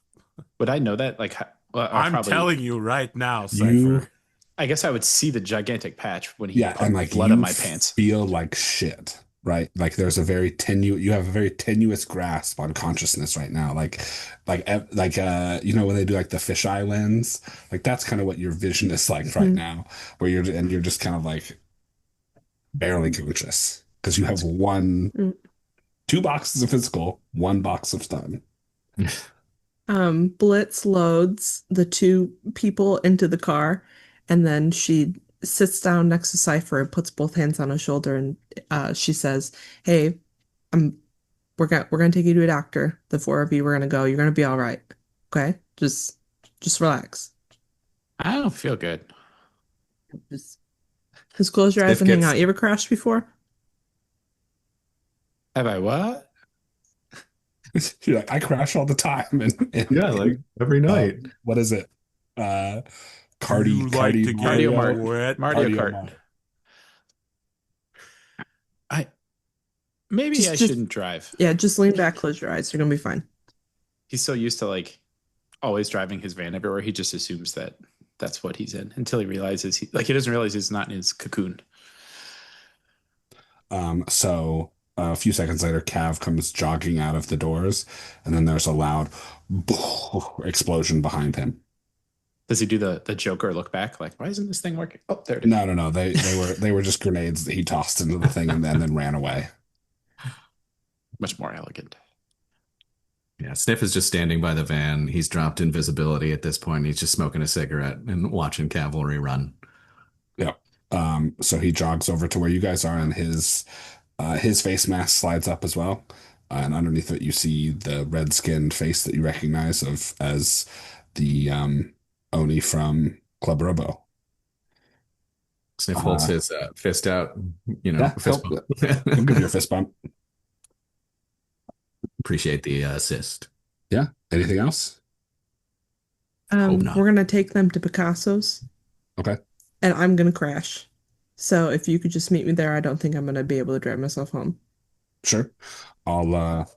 Would I know that? Like, I'm telling you right now, Cipher. I guess I would see the gigantic patch when he put and like blood on my pants. Feel like shit, right? Like there's a very you have a very tenuous grasp on consciousness right now. Like you know when they do like the fisheye lens, like that's kind of what your vision is like right now, where you're just kind of like barely conscious because you have 2 boxes of physical, 1 box of stun. Blitz loads the 2 people into the car, and then she sits down next to Cipher and puts both hands on his shoulder, and she says, "Hey, we're gonna take you to a doctor. The 4 of you, we're gonna go. You're gonna be all right. Okay, just relax. I don't feel good. Just close your eyes and hang out. You ever crashed before? Have I what? You're like, I crash all the time. And Yeah, like every night. What is it? Mario Kart. Maybe I shouldn't drive. Yeah, just lean back, close your eyes. You're gonna be fine. He's so used to like always driving his van everywhere. He just assumes that that's what he's in until he realizes he doesn't realize he's not in his cocoon. So a few seconds later, Cav comes jogging out of the doors, and then there's a loud explosion behind him. Does he do the Joker look back? Like, why isn't this thing working? Oh, there it is. No. They were just grenades that he tossed into the thing and then ran away. Much more elegant. Yeah, Sniff is just standing by the van. He's dropped invisibility at this point. He's just smoking a cigarette and watching cavalry run. Yep. So he jogs over to where you guys are, and his face mask slides up as well. And underneath it, you see the red-skinned face that you recognize as the Oni from Club Robo. Sniff holds his fist out. Fist bump. He'll give you a fist bump. Appreciate the assist. Yeah. Anything else? Hope not. We're gonna take them to Picasso's, Okay. and I'm gonna crash. So if you could just meet me there, I don't think I'm gonna be able to drive myself home. Sure. I'll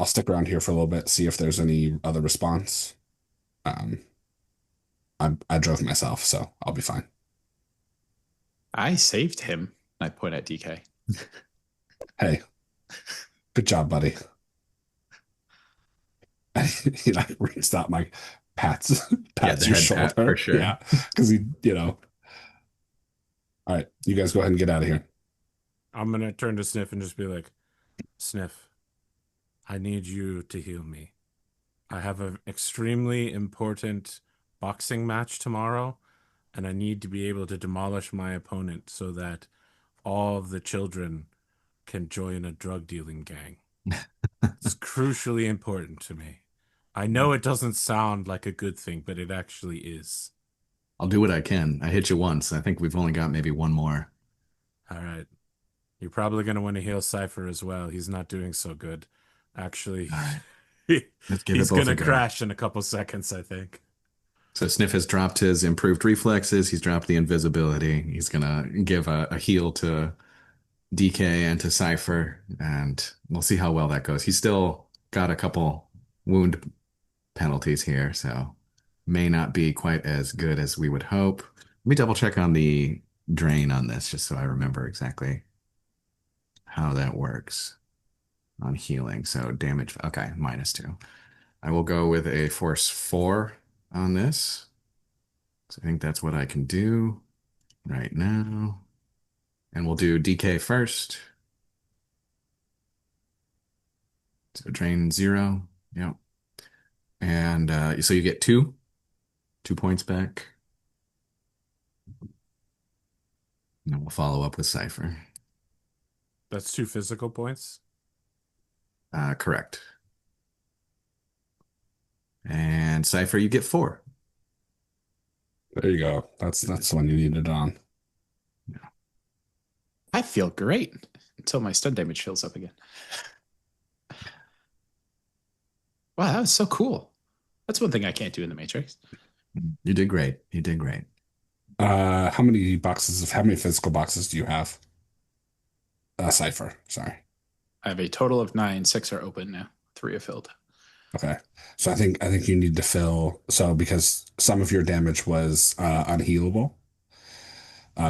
stick around here for a little bit, see if there's any other response. Um, I drove myself, so I'll be fine. I saved him. I point at Decay. Hey, good job, buddy. He like reached out, my pats the your head pat, shoulder. for sure. Yeah, because All right, you guys go ahead and get out of here. I'm gonna turn to Sniff and just be like, Sniff, I need you to heal me. I have an extremely important boxing match tomorrow, and I need to be able to demolish my opponent so that all of the children can join a drug dealing gang. It's crucially important to me. I know it doesn't sound like a good thing, but it actually is. I'll do what I can. I hit you once. I think we've only got maybe one more. All right. You're probably going to want to heal Cipher as well. He's not doing so good. Actually, All right. he- Let's give he's it both going a to go. crash in a couple seconds, I think. So Sniff has dropped his improved reflexes. He's dropped the invisibility. He's gonna give a heal to DK and to Cipher, and we'll see how well that goes. He's still got a couple wound penalties here, so may not be quite as good as we would hope. Let me double check on the drain on this, just so I remember exactly how that works on healing. So damage, okay, -2. I will go with a force 4 on this. So I think that's what I can do right now. And we'll do DK first. So drain 0. Yep. And so you get 2 points back. And then we'll follow up with Cipher. That's 2 physical points. Correct. And Cipher, you get 4. There you go. That's the one you needed on. I feel great until my stun damage fills up again. Wow, that was so cool. That's one thing I can't do in the Matrix. You did great. You did great. How many physical boxes do you have? Cipher, sorry. I have a total of 9. 6 are open now. 3 are filled. Okay. So I think you need to fill, so because some of your damage was unhealable.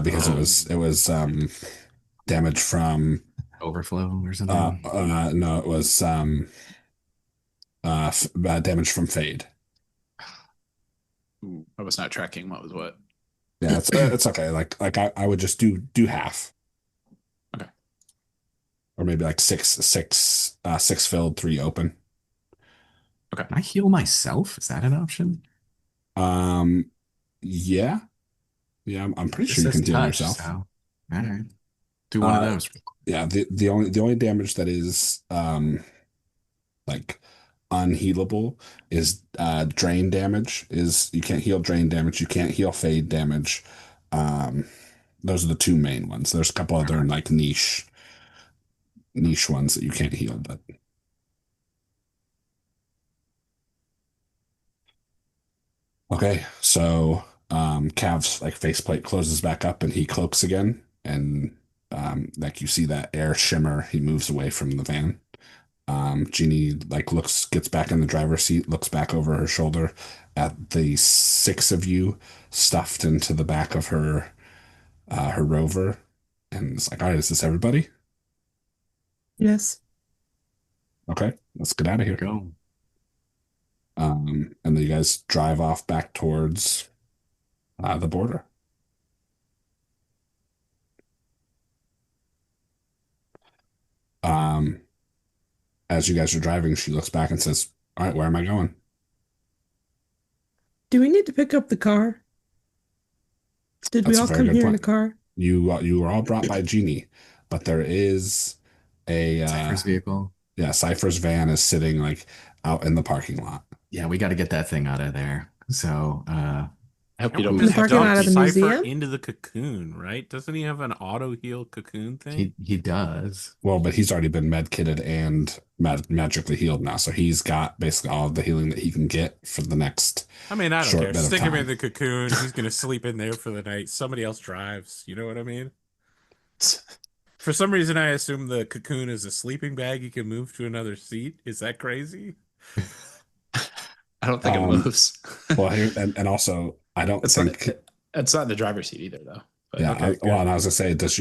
Because it was damage from Overflow or something. no, it was damage from fade. Ooh, I was not tracking what was what. Yeah, it's okay. Like I would just do half. Okay. Or maybe like six filled, 3 open. Okay. Can I heal myself? Is that an option? Yeah. Yeah, I'm pretty It sure you says can heal touch, yourself. so all right. Do one of those. Yeah, the only damage that is like unhealable is drain damage. Is you can't heal drain damage, you can't heal fade damage. Those are the 2 main ones. There's a couple other like niche ones that you can't heal, but okay, so Cav's like faceplate closes back up and he cloaks again, and like you see that air shimmer, he moves away from the van. Jeannie like gets back in the driver's seat, looks back over her shoulder at the 6 of you stuffed into the back of her rover, and it's like, all right, is this everybody? Yes. Okay, let's get out of here. Go. And then you guys drive off back towards the border. As you guys are driving, she looks back and says, all right, where am I going? Do we need to pick up the car? Did we That's a all very come good here in a point. car? You were all brought by Jeannie, but there is a Cipher's vehicle. yeah, Cypher's van is sitting like out in the parking lot. Yeah, we got to get that thing out of there. So I hope Can't you we don't In the just have to parking do lot of dump the this. Cipher museum? into the cocoon, right? Doesn't he have an auto heal cocoon thing? He does. Well, but he's already been med kitted and magically healed now, so he's got basically all of the healing that he can get for the next I mean, I don't short care. bit of Stick him in time. the cocoon. He's gonna sleep in there for the night. Somebody else drives. You know what I mean? For some reason, I assume the cocoon is a sleeping bag you can move to another seat. Is that crazy? I don't think it Um, moves. well, here and also, I don't It's not. think. It's not in the driver's seat either, though. But Yeah, Okay, well, good. and I was gonna say, does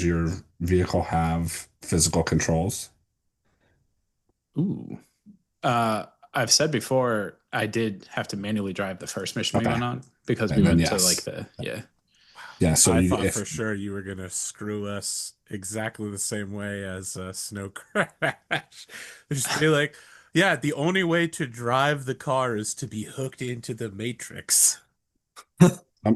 your vehicle have physical controls? ooh, I've said before I did have to manually drive the first mission we Okay, went on because we and then went to like yes, the yeah. yeah. So I you thought if for sure you were gonna screw us exactly the same way as Snow Crash. Just be like, yeah, the only way to drive the car is to be hooked into the Matrix.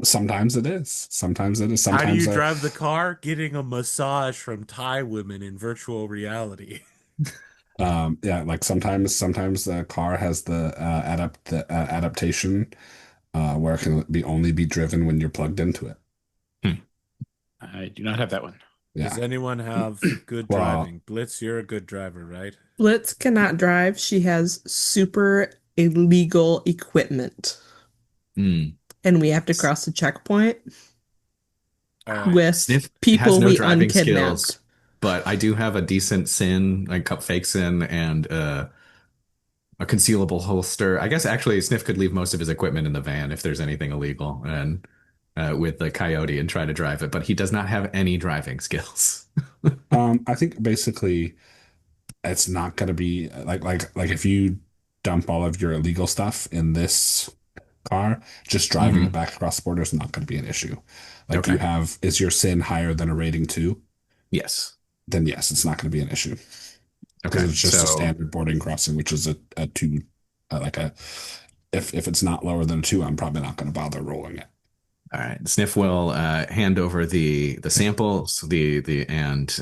sometimes it is, sometimes it is, How do you sometimes drive the car? Getting a massage from Thai women in virtual reality. yeah, like sometimes the car has the adaptation where it can be only be driven when you're plugged into it. Hmm. I do not have that one. Does Yeah. anyone have good Well, driving? Blitz, you're a good driver, right? Blitz cannot drive. She has super illegal equipment. Hmm. And we have to cross the checkpoint All right. with Sniff has people no we driving unkidnapped. skills, but I do have a decent sin, like fake sin, and a concealable holster. I guess actually Sniff could leave most of his equipment in the van if there's anything illegal, and with the coyote and try to drive it, but he does not have any driving skills. I think basically it's not going to be like if you dump all of your illegal stuff in this car, just driving it Hmm. back across the border is not going to be an issue. Like Okay. is your sin higher than a rating 2? Yes. Then yes, it's not going to be an issue because Okay. it's just a So, standard boarding crossing, which is a 2, like a if it's not lower than a 2, I'm probably not going to bother rolling it. all right, Sniff will hand over the samples, the and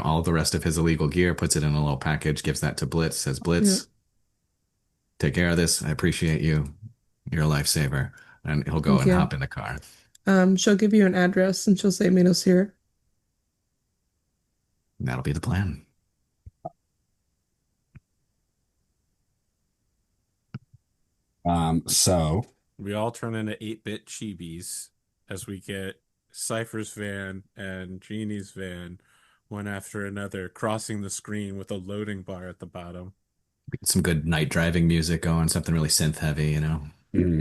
all the rest of his illegal gear, puts it in a little package, gives that to Blitz, says, Yeah. Blitz, take care of this. I appreciate you. You're a lifesaver. And he'll go Thank and you. hop in the car. She'll give you an address and she'll say meet us here. And that'll be the plan. So We all turn into 8-bit chibis as we get Cypher's van and Genie's van, one after another, crossing the screen with a loading bar at the bottom. Get some good night driving music going, something really synth heavy.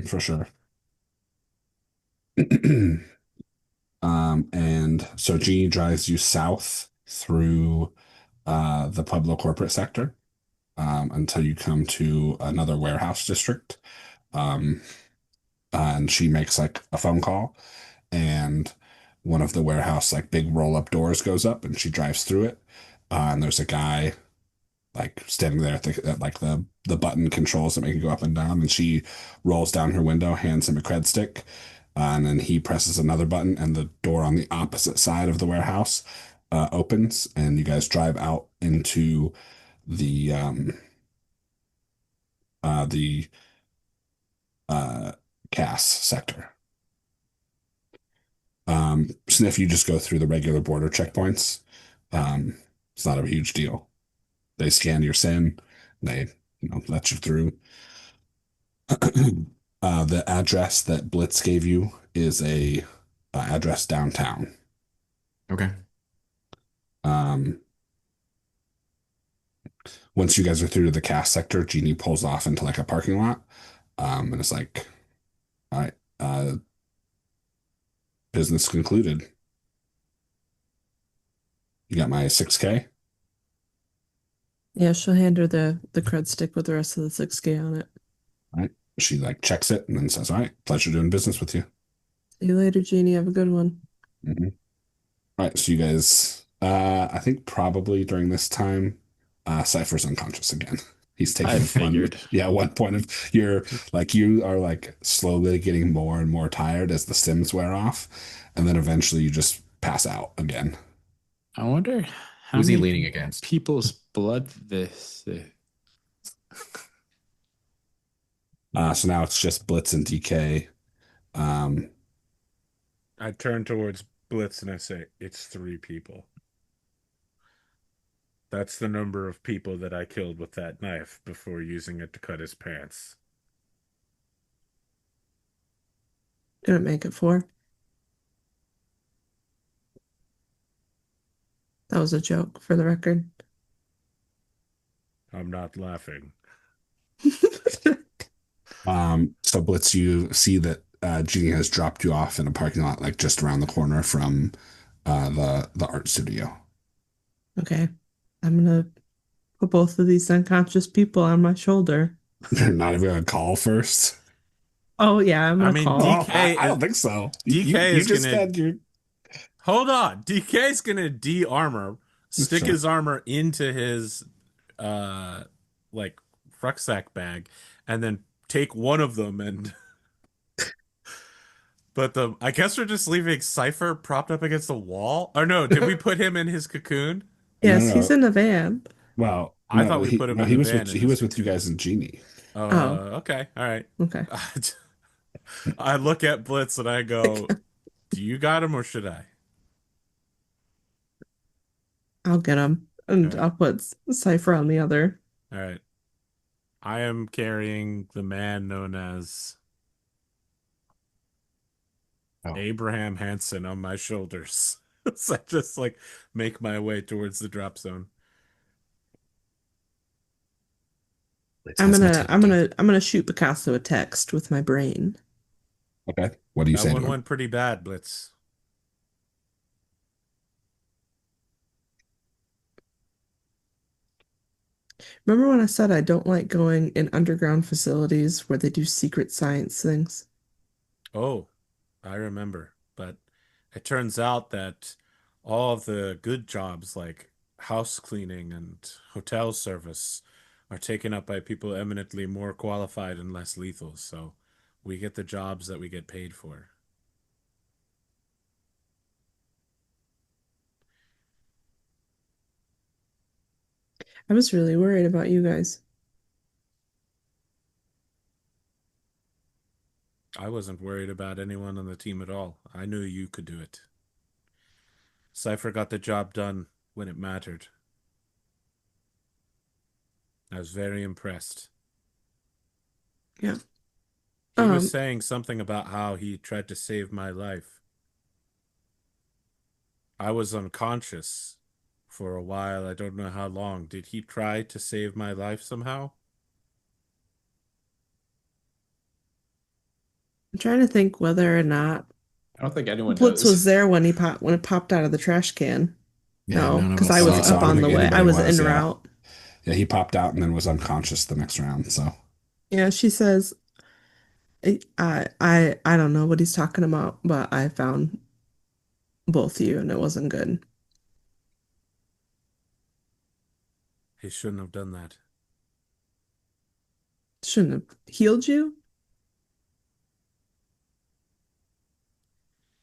for sure. And so Genie drives you south through the Pueblo corporate sector until you come to another warehouse district. Um, and she makes like a phone call, and one of the warehouse like big roll up doors goes up, and she drives through it. And there's a guy like standing there at like the button controls that make it go up and down, and she rolls down her window, hands him a cred stick, and then he presses another button, and the door on the opposite side of the warehouse opens, and you guys drive out into the the uh Cass sector. Sniff, you just go through the regular border checkpoints. It's not a huge deal. They scan your SIN, they let you through. The address that Blitz gave you is a address downtown. Okay. Um, Once you guys are through to the cast sector, Genie pulls off into like a parking lot, and it's like, all right, business concluded. You got my 6K. Yeah, she'll hand her the cred stick with the rest of the 6K on it. All right. She like checks it and then says, all right, pleasure doing business with you. See you later, Jeannie. Have a good one. Mhm. All right, so you guys, I think probably during this time, Cypher's unconscious again. He's I taking figured. one point of you are like slowly getting more and more tired as the sims wear off, and then eventually you just pass out again. I wonder how Who's he many leaning against? people's blood this. So now it's just Blitz and Decay Um, I turn towards Blitz and I say, it's 3 people. That's the number of people that I killed with that knife before using it to cut his pants. Didn't make it 4. That was a joke for the record. I'm not laughing. so Blitz, you see that Jeannie has dropped you off in a parking lot, like just around the corner from the art studio. Okay. I'm gonna put both of these unconscious people on my shoulder. You're not even gonna call first. Oh yeah, I'm I gonna mean, call. Oh, DK I don't think so. DK You is just gonna said you're. hold on. DK's gonna de-armor, stick Sure. his armor into his uh like rucksack bag, and then take one of them and but I guess we're just leaving Cipher propped up against the wall. Or no, did we put him in his cocoon? No, Yes, no, he's no. in the van. Well, I thought we put him in the van in he his was with you cocoon. guys and Jeannie. Oh, Okay, all right. okay. I look at Blitz and I go, "Do you got him or should I?" I'll get him. All And right, I'll put Cipher on the other. all right. I am carrying the man known as Oh, Abraham Hansen on my shoulders. So I just like make my way towards the drop zone. Blitz I'm has gonna I'm motility. gonna I'm gonna shoot Picasso a text with my brain. Okay. What do you That say to one him? went pretty bad, Blitz. Remember when I said I don't like going in underground facilities where they do secret science things? Oh, I remember. But it turns out that all of the good jobs like house cleaning and hotel service are taken up by people eminently more qualified and less lethal. So we get the jobs that we get paid for. I was really worried about you guys. I wasn't worried about anyone on the team at all. I knew you could do it. Cypher got the job done when it mattered. I was very impressed. Yeah. He was Um, saying something about how he tried to save my life. I was unconscious for a while. I don't know how long. Did he try to save my life somehow? I'm trying to think whether or not I don't think anyone Blitz was does. there when it popped out of the trash can. Yeah, No, none of because us I was saw So up I don't on it. think the way. I anybody was was. en Yeah. route. Yeah. He popped out and then was unconscious the next round. So Yeah, she says, I don't know what he's talking about, but I found both of you and it wasn't good. He shouldn't have done that. Shouldn't have healed you.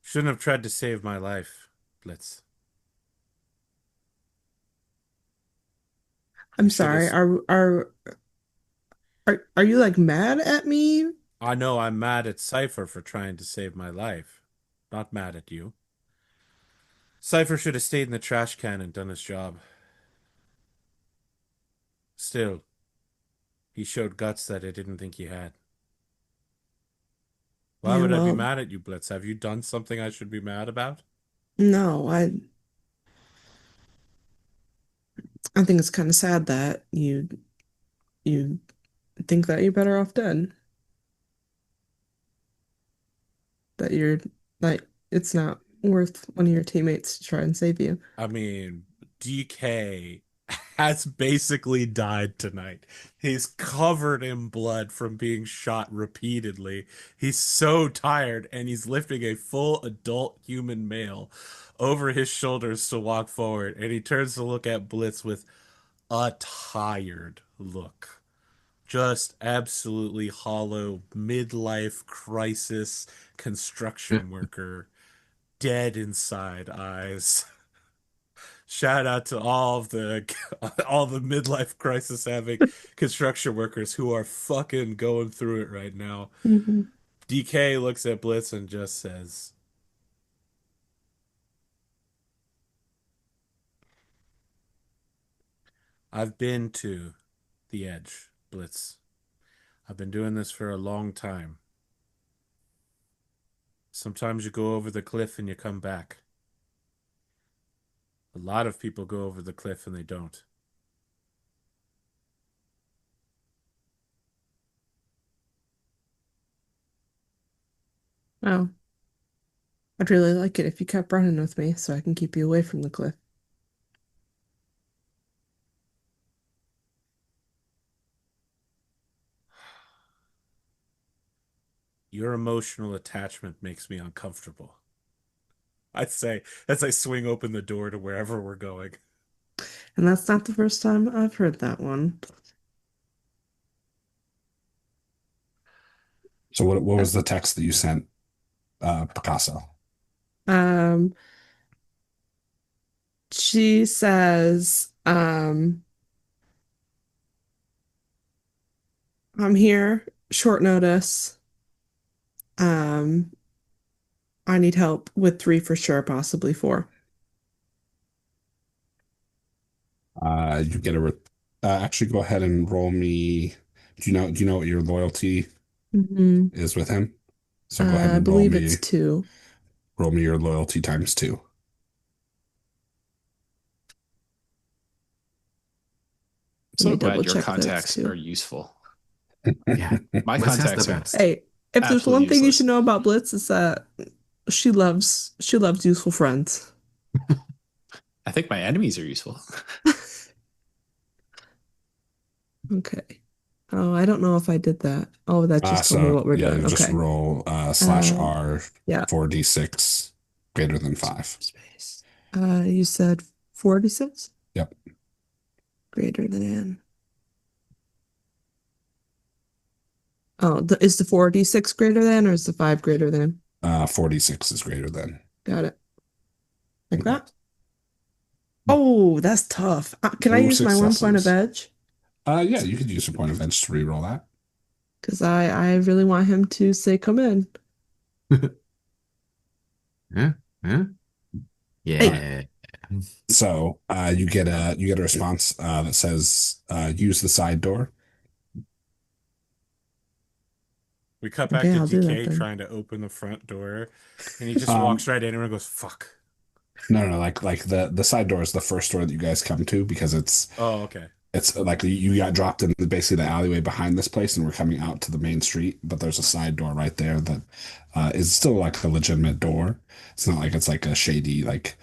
Shouldn't have tried to save my life, Blitz. He I'm should have. sorry. Are you like mad at me? I know I'm mad at Cypher for trying to save my life. Not mad at you. Cypher should have stayed in the trash can and done his job. Still, he showed guts that I didn't think he had. Why Yeah, would I be well, mad at you, Blitz? Have you done something I should be mad about? no, I think it's kind of sad that you think that you're better off dead. That you're like it's not worth one of your teammates to try and save you. I mean, DK has basically died tonight. He's covered in blood from being shot repeatedly. He's so tired, and he's lifting a full adult human male over his shoulders to walk forward. And he turns to look at Blitz with a tired look. Just absolutely hollow, midlife crisis, construction worker, dead inside eyes. Shout out to all of the all the midlife crisis having construction workers who are fucking going through it right now. Hmm. Decay looks at Blitz and just says, I've been to the edge, Blitz. I've been doing this for a long time. Sometimes you go over the cliff and you come back. A lot of people go over the cliff and they don't. Oh, I'd really like it if you kept running with me so I can keep you away from the cliff. Your emotional attachment makes me uncomfortable. I'd say as I swing open the door to wherever we're going. And that's not the first time I've heard that one. So what was the text that you sent, Picasso? Um, she says, I'm here, short notice. Um, I need help with 3 for sure, possibly 4. You get actually go ahead and roll me. Do you know what your loyalty Mm-hmm. is with him? So go ahead I and believe it's 2. roll me your loyalty times 2. So me glad double your check those contacts two. are useful. Yeah. My Blitz has contacts the are best. Hey, if there's absolutely one thing you useless. should know about Blitz, is that she loves useful friends. I think my enemies are useful. Okay. Oh, I don't know if I did that. Oh, that just told me So what we're yeah, doing. you just Okay. roll slash Uh, R yeah. 4d6 greater than 5. Space. You said 46? Yep. Greater than. Oh, is the 4d6 greater than, or is the 5 greater than? 46 is greater than. Got it. Like that? Oh, that's tough. Can I Two use my 1 point of successes. edge? Yeah, you could use your point of edge to reroll that. Because I really want him to say, come in. Yeah. Yeah. Yeah. So you get a response that says use the side door. We cut back Okay, to I'll do that DK then. trying to open the front door, and he just walks right in and goes, "Fuck." No, like the side door is the first door that you guys come to because Oh, okay. it's like you got dropped in basically the alleyway behind this place and we're coming out to the main street, but there's a side door right there that is still like a legitimate door. It's not like it's like a shady like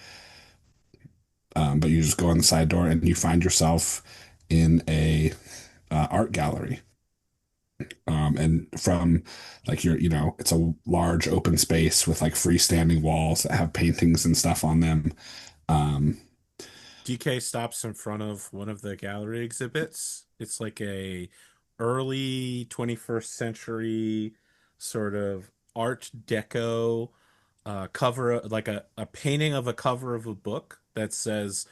but you just go on the side door and you find yourself in a art gallery. And from like it's a large open space with like freestanding walls that have paintings and stuff on them. Um, DK stops in front of one of the gallery exhibits. It's like a early 21st century sort of art deco cover, like a painting of a cover of a book that says,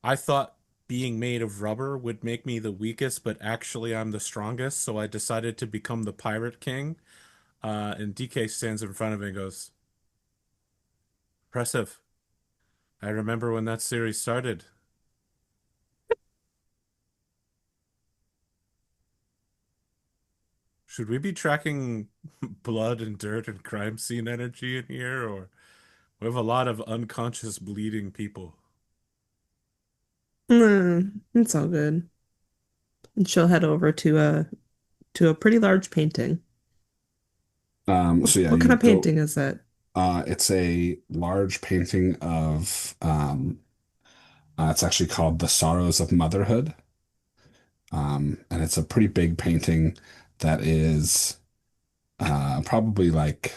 I thought being made of rubber would make me the weakest, but actually I'm the strongest, so I decided to become the Pirate King. And DK stands in front of it and goes, impressive. I remember when that series started. Should we be tracking blood and dirt and crime scene energy in here, or we have a lot of unconscious bleeding people? It's all good. And she'll head over to a pretty large painting. so yeah, What you kind of go. painting is it? It's a large painting of it's actually called The Sorrows of Motherhood. And it's a pretty big painting that is probably like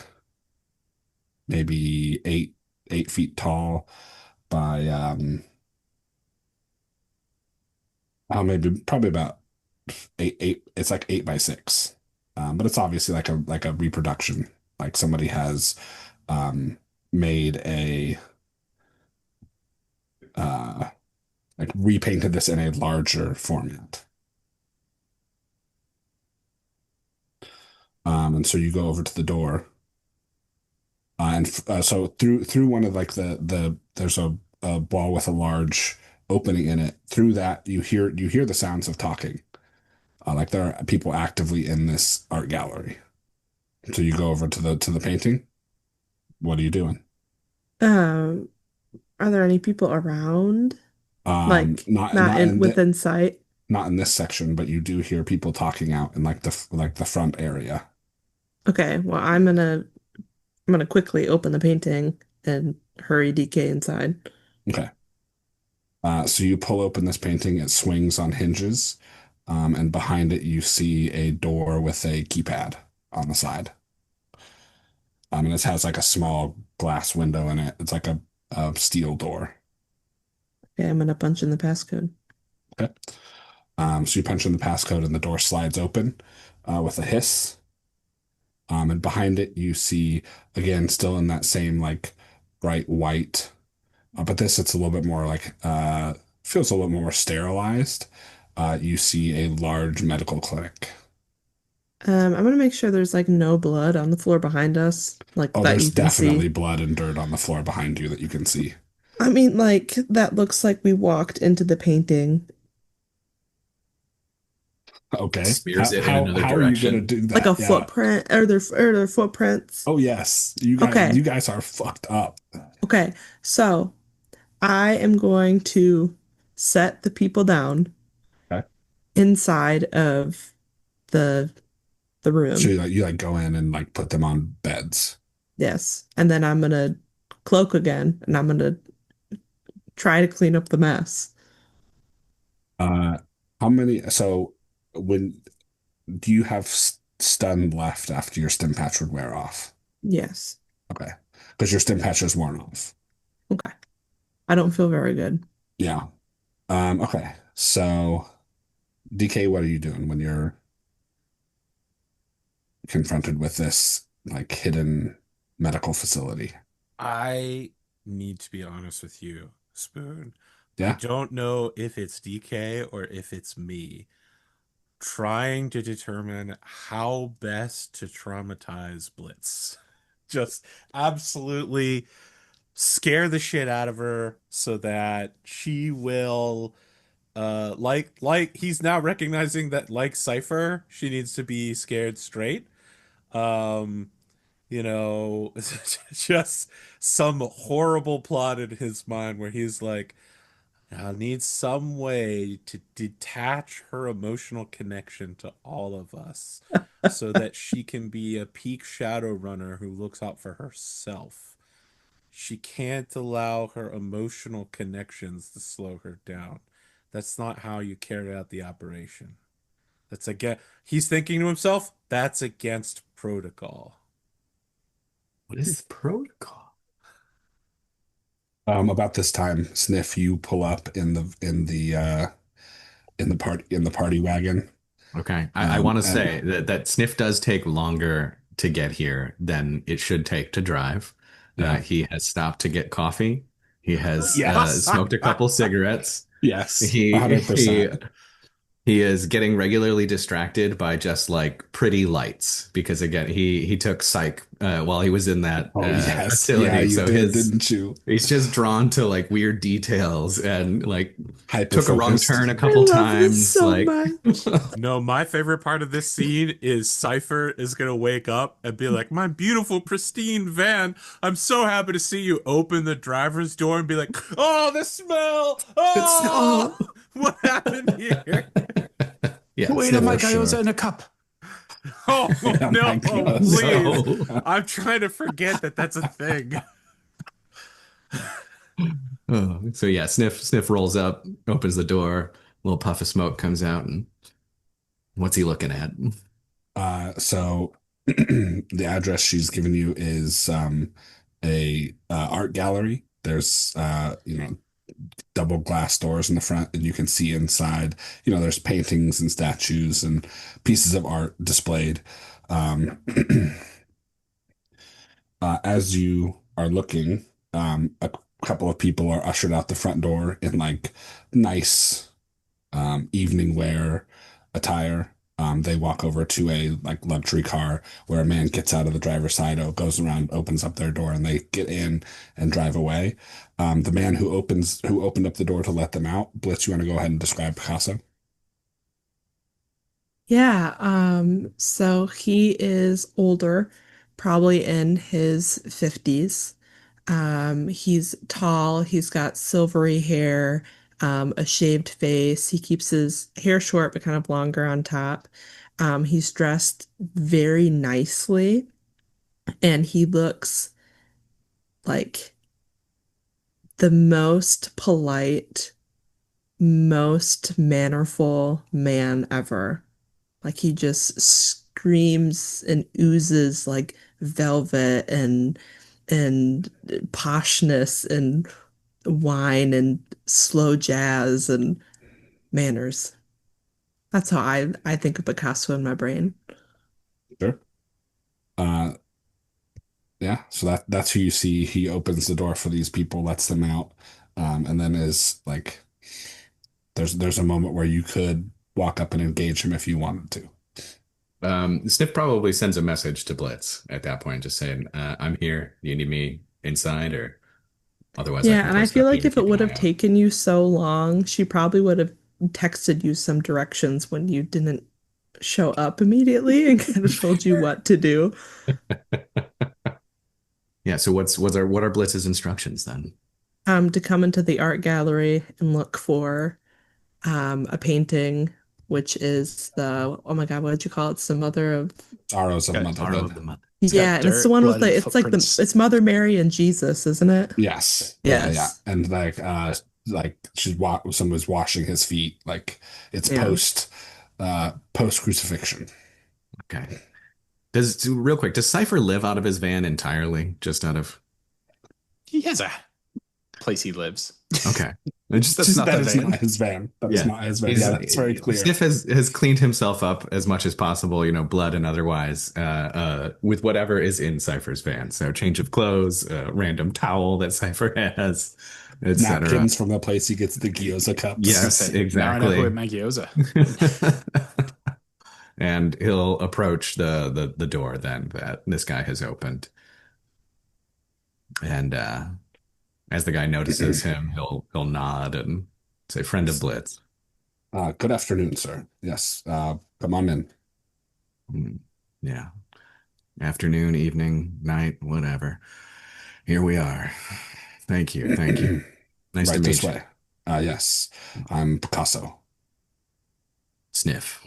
maybe 8 feet tall by maybe probably about eight. It's like 8 by 6, but it's obviously like a reproduction. Like somebody has um, made a like repainted this in a larger format. And so you go over to the door, so through one of like there's a wall with a large opening in it. Through that, you hear the sounds of talking. Like there are people actively in this art gallery. So you go over to the painting. What are you doing? Um, are there any people around? Like Not not not in in the within sight? not in this section, but you do hear people talking out in like the front area. Okay, well, I'm gonna quickly open the painting and hurry DK inside. Okay. So you pull open this painting. It swings on hinges, and behind it you see a door with a keypad on the side. And it has like a small glass window in it. It's like a steel door. Okay, I'm gonna punch in the passcode. Okay. So you punch in the passcode and the door slides open with a hiss. And behind it, you see, again, still in that same like bright white, but this it's a little bit more like, feels a little more sterilized. You see a large medical clinic. I'm gonna make sure there's like no blood on the floor behind us, like Oh, that there's you can definitely see. blood and dirt on the floor behind you that you can see. I mean, like that looks like we walked into the painting, Okay. Smears it in another How are you gonna direction. do like a that? Yeah. footprint, or their footprints. Oh yes. Okay, You guys are fucked up. okay. So I am going to set the people down Okay. inside of the the So room. you like go in and like put them on beds. Yes, and then I'm gonna cloak again, and I'm gonna try to clean up the mess. Uh, how many? So when do you have stun left after your stim patch would wear off? Yes. Okay, because your stim patch is worn off. Okay. I don't feel very good. Yeah. Okay. So DK, what are you doing when you're confronted with this like hidden medical facility? I need to be honest with you, Spoon. I Yeah. don't know if it's DK or if it's me trying to determine how best to traumatize Blitz. Just absolutely scare the shit out of her so that she will like he's now recognizing that like Cipher, she needs to be scared straight. Um you know, just some horrible plot in his mind where he's like, I need some way to detach her emotional connection to all of us so that she can be a peak shadow runner who looks out for herself. She can't allow her emotional connections to slow her down. That's not how you carry out the operation. That's again, he's thinking to himself, that's against protocol. What is the protocol? About this time, Sniff, you pull up in the party wagon. Okay. I want to And say that Sniff does take longer to get here than it should take to drive. yeah. He has stopped to get coffee. He has Yes. smoked a couple cigarettes. Yes. He 100%. He is getting regularly distracted by just like pretty lights because again he took psych while he was in that Oh yes. Yeah, facility, you so did, his didn't you? he's just drawn to like weird details and like Hyper took a wrong focused. turn a I couple love this times. so Like much. No, my favorite part of this scene is Cypher is gonna wake up and be like, "My beautiful, pristine van. I'm so happy to see you." Open the driver's door and be like, "Oh, the smell! Oh, Oh, what happened here? yeah, Who ate a Sniff. For my gyoza sure. in a cup? Oh Oh no, my God. please! No. I'm trying to forget that that's a thing." Oh, so yeah, Sniff rolls up, opens the door, a little puff of smoke comes out, and what's he looking at? So the address she's given you is a art gallery. There's double glass doors in the front, and you can see inside. There's paintings and statues and pieces of art displayed. Um, as you are looking, a couple of people are ushered out the front door in like nice evening wear attire. They walk over to a like luxury car where a man gets out of the driver's side, goes around, opens up their door, and they get in and drive away. The man who opened up the door to let them out, Blitz, you want to go ahead and describe Picasso? Yeah, so he is older, probably in his 50s. He's tall, he's got silvery hair, a shaved face. He keeps his hair short but kind of longer on top. He's dressed very nicely, and he looks like the most polite, most mannerful man ever. Like he just screams and oozes like velvet and poshness and wine and slow jazz and manners. That's how I think of Picasso in my brain. Sure. Uh, yeah, so that's who you see. He opens the door for these people, lets them out, and then is like, there's a moment where you could walk up and engage him if you wanted to. Sniff probably sends a message to Blitz at that point, just saying, "I'm here. Do you need me inside, or otherwise I Yeah, can and I post feel up like here and if it keep an would have eye out." taken you so long, she probably would have texted you some directions when you didn't show up immediately and kind of told you what to do. Yeah. So what are Blitz's instructions then? To come into the art gallery and look for a painting, which is the, oh my God, what did you call it? It's the mother of, Sorrows of Got Sorrow Motherhood. of the Mother. It's got yeah, and it's the dirt, one with blood, the, and it's like the, footprints. it's Mother Mary and Jesus, isn't it? Yes. Yeah, yeah. Yes. And like someone was washing his feet. Like it's Yeah. post crucifixion. Okay. Real quick, does Cipher live out of his van entirely? Just out of He has a place he lives. okay. It's That's not That the is van. not his van. That is Yeah. not his van. Yeah, that's very clear. Sniff has cleaned himself up as much as possible, blood and otherwise, with whatever is in Cypher's van. So change of clothes, random towel that Cypher has, etc. Napkins from the place he gets the gyoza cups. Yes, I was gonna say, now I know who exactly. had my gyoza. And he'll approach the door then that this guy has opened. And as the guy notices him, he'll nod and say, "Friend of Blitz." Good afternoon, sir. Yes. Come on in. Mm, yeah. Afternoon, evening, night, whatever. Here we are. Thank you. Thank you. Nice to Right this meet you. way. Yes. I'm Picasso. Sniff.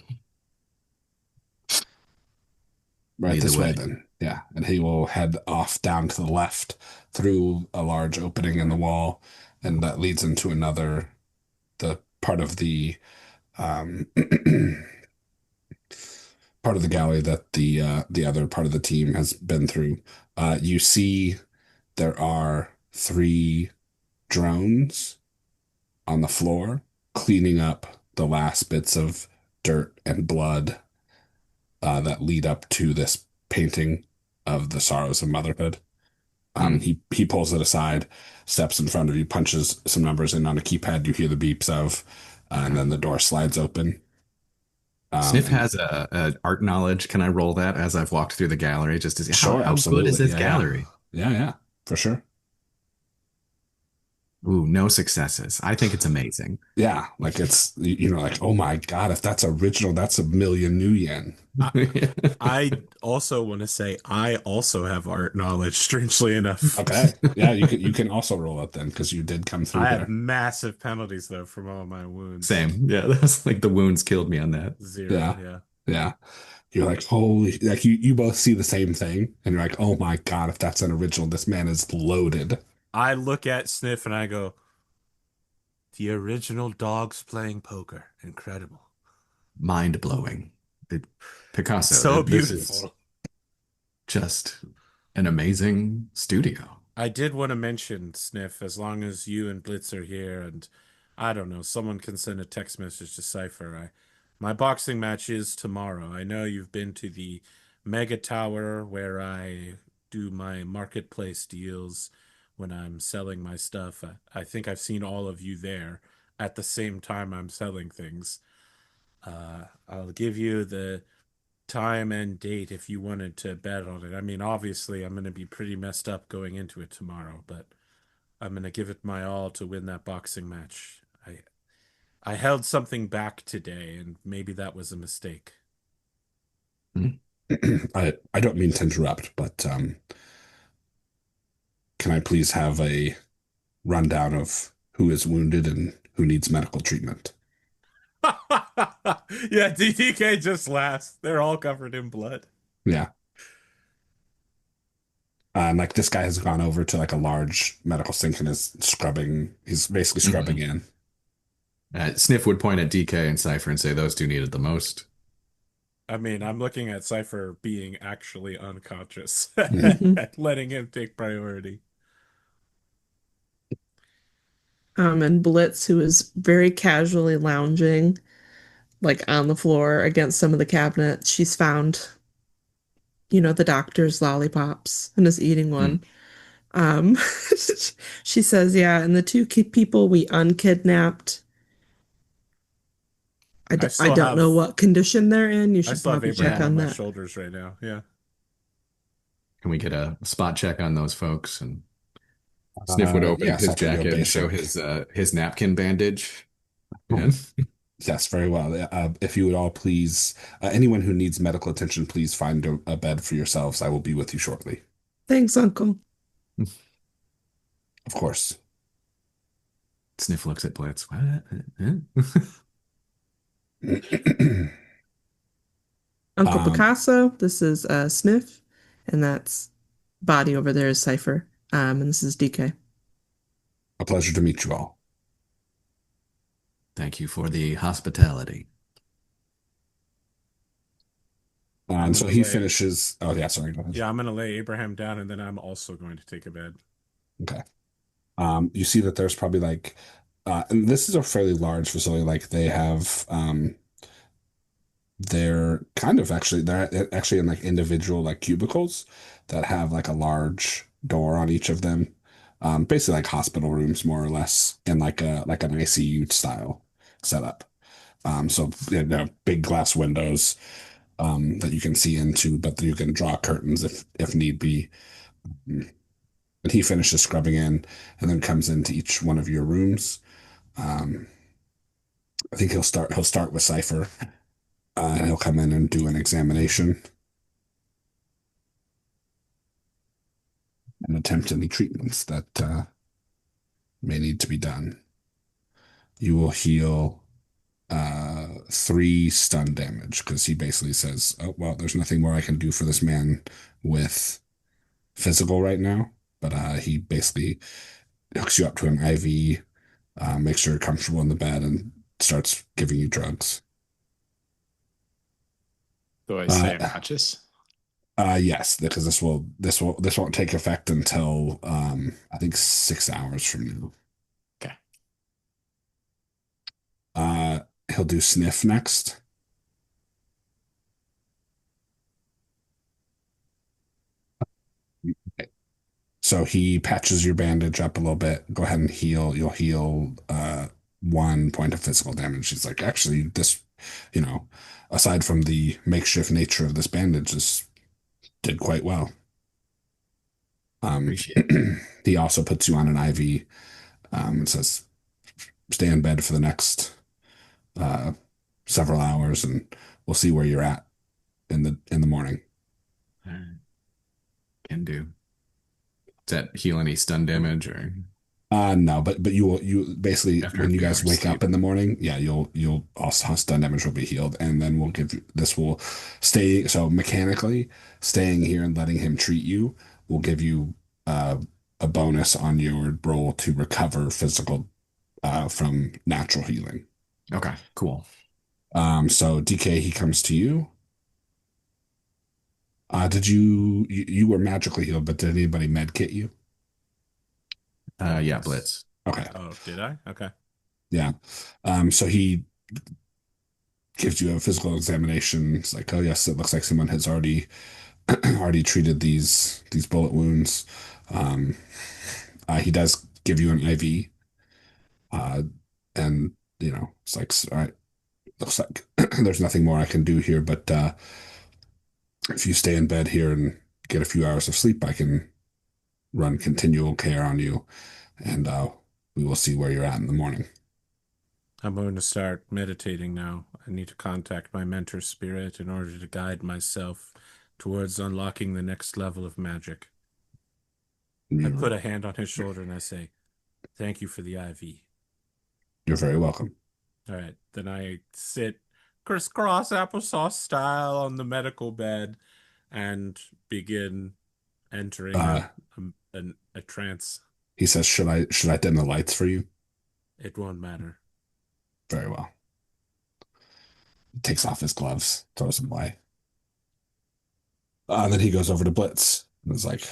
Right Lead the this way way. then. Yeah. And he will head off down to the left through a large opening in the wall, and that leads into the part of the um part of the gallery that the other part of the team has been through. You see there are three drones on the floor cleaning up the last bits of dirt and blood that lead up to this painting of the sorrows of motherhood. He pulls it aside, steps in front of you, punches some numbers in on a keypad. You hear the beeps of, and then the door slides open. Sniff And has a art knowledge. Can I roll that as I've walked through the gallery just to see sure, how good is absolutely, this yeah, gallery? yeah, for sure. Ooh, no successes. I think it's amazing. Yeah, like it's like, oh my God, if that's original, that's a million new yen. I also want to say I also have art knowledge, strangely enough. Okay, yeah, you can also roll it then because you did come through I have there. massive penalties though from all my wounds. Same. Yeah, that's like the wounds killed me on that. 0, Yeah, yeah. yeah. You're like, holy, like you both see the same thing, and you're like, oh my God, if that's an original, this man is loaded. I look at Sniff and I go, the original dogs playing poker. Incredible. Mind blowing. Picasso. So This is beautiful. just an amazing studio. I did want to mention, Sniff, as long as you and Blitz are here, and I don't know, someone can send a text message to Cipher. My boxing match is tomorrow. I know you've been to the Mega Tower where I do my marketplace deals when I'm selling my stuff. I think I've seen all of you there at the same time I'm selling things. I'll give you the time and date if you wanted to bet on it. I mean, obviously, I'm going to be pretty messed up going into it tomorrow, but I'm going to give it my all to win that boxing match. I held something back today, and maybe that was a mistake. I don't mean to interrupt, but can I please have a rundown of who is wounded and who needs medical treatment? Yeah, DDK just laughs. They're all covered in blood. Yeah. And like this guy has gone over to like a large medical sink and is scrubbing. He's basically scrubbing in. Sniff would point at DK and Cipher and say those two needed the most. I mean, I'm looking at Cipher being actually unconscious, Mhm. letting him take priority. And Blitz, who is very casually lounging, like on the floor against some of the cabinets, she's found, the doctor's lollipops and is eating one. Um, she says, yeah, and the two people we unkidnapped, I I still don't know have what condition they're in. You I should still have probably check Abraham on on my that. shoulders right now. Yeah. Can we get a spot check on those folks? And Sniff would open Yes, his I can do a jacket and show basic. his napkin bandage. Oh, Yeah. yes, very well. If you would all please, anyone who needs medical attention, please find a bed for yourselves. I will be with you shortly. Thanks, Uncle. Of course. Sniff looks at Blitz. What? Uncle Um, Picasso, this is Sniff, and that's body over there is Cipher. And this is DK. a pleasure to meet you all. Thank you for the hospitality. And so gonna he lay- finishes. Oh, yeah, sorry. Go ahead. Yeah, I'm gonna lay Abraham down, and then I'm also going to take a bed. Okay. You see that there's probably like, and this is a fairly large facility. Like they have, they're actually in like individual like cubicles that have like a large door on each of them. Basically like hospital rooms more or less in like an ICU style setup. So big glass windows that you can see into, but you can draw curtains if need be. And he finishes scrubbing in and then comes into each one of your rooms. Um, I think he'll start with Cipher, and he'll come in and do an examination and attempt any treatments that may need to be done. You will heal 3 stun damage because he basically says, "Oh well, there's nothing more I can do for this man with physical right now." But he basically hooks you up to an IV, makes sure you're comfortable in the bed, and starts giving you drugs. Do I stay unconscious? Yes, because this won't take effect until I think 6 hours from now. Okay. He'll do Sniff next. So he patches your bandage up a little bit. Go ahead and heal. You'll heal 1 point of physical damage. He's like, actually, this, aside from the makeshift nature of this bandage, this did quite well. Appreciate it. He also puts you on an IV and says, stay in bed for the next several hours, and we'll see where you're at in the morning. All right. Can do. Does that heal any stun damage or? No, but you basically After when a you few guys hours wake sleep. up in the morning, yeah, you'll also stun damage will be healed, and then we'll give you this will stay. So mechanically, staying here and letting him treat you will give you a bonus on your roll to recover physical from natural healing. Okay, cool. So DK, he comes to you. Did you were magically healed, but did anybody med kit you? Yeah, Blitz. Okay. Oh, did I? Okay. Yeah. So he gives you a physical examination. It's like, oh yes, it looks like someone has already treated these bullet wounds. Um, he does give you an IV, and it's like, all right, looks like there's nothing more I can do here, but if you stay in bed here and get a few hours of sleep, I can run continual care on you, and we will see where you're at in the morning. I'm going to start meditating now. I need to contact my mentor spirit in order to guide myself towards unlocking the next level of magic. I put a hand on his shoulder and I say, "Thank you for the IV." You're very welcome. All right. Then I sit crisscross applesauce style on the medical bed and begin entering a trance. He says, should I dim the lights for you? It won't matter. Very well. He takes off his gloves, throws them away. Then he goes over to Blitz and is like,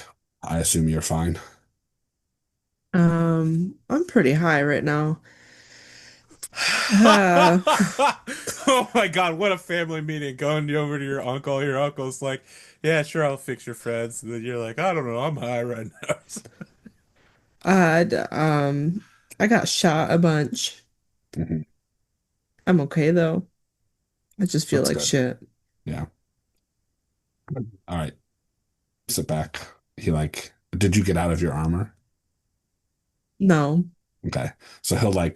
I assume you're fine. I'm pretty high right now. Oh my God, what a family meeting. Going over to your uncle. Your uncle's like, "Yeah, sure, I'll fix your friends." And then you're like, "I don't know, I'm high right now." I got shot a bunch. Mhm. I'm okay though. I just feel That's like good. shit. Yeah. All right. Sit back. Did you get out of your armor? No, Okay. So he'll he'll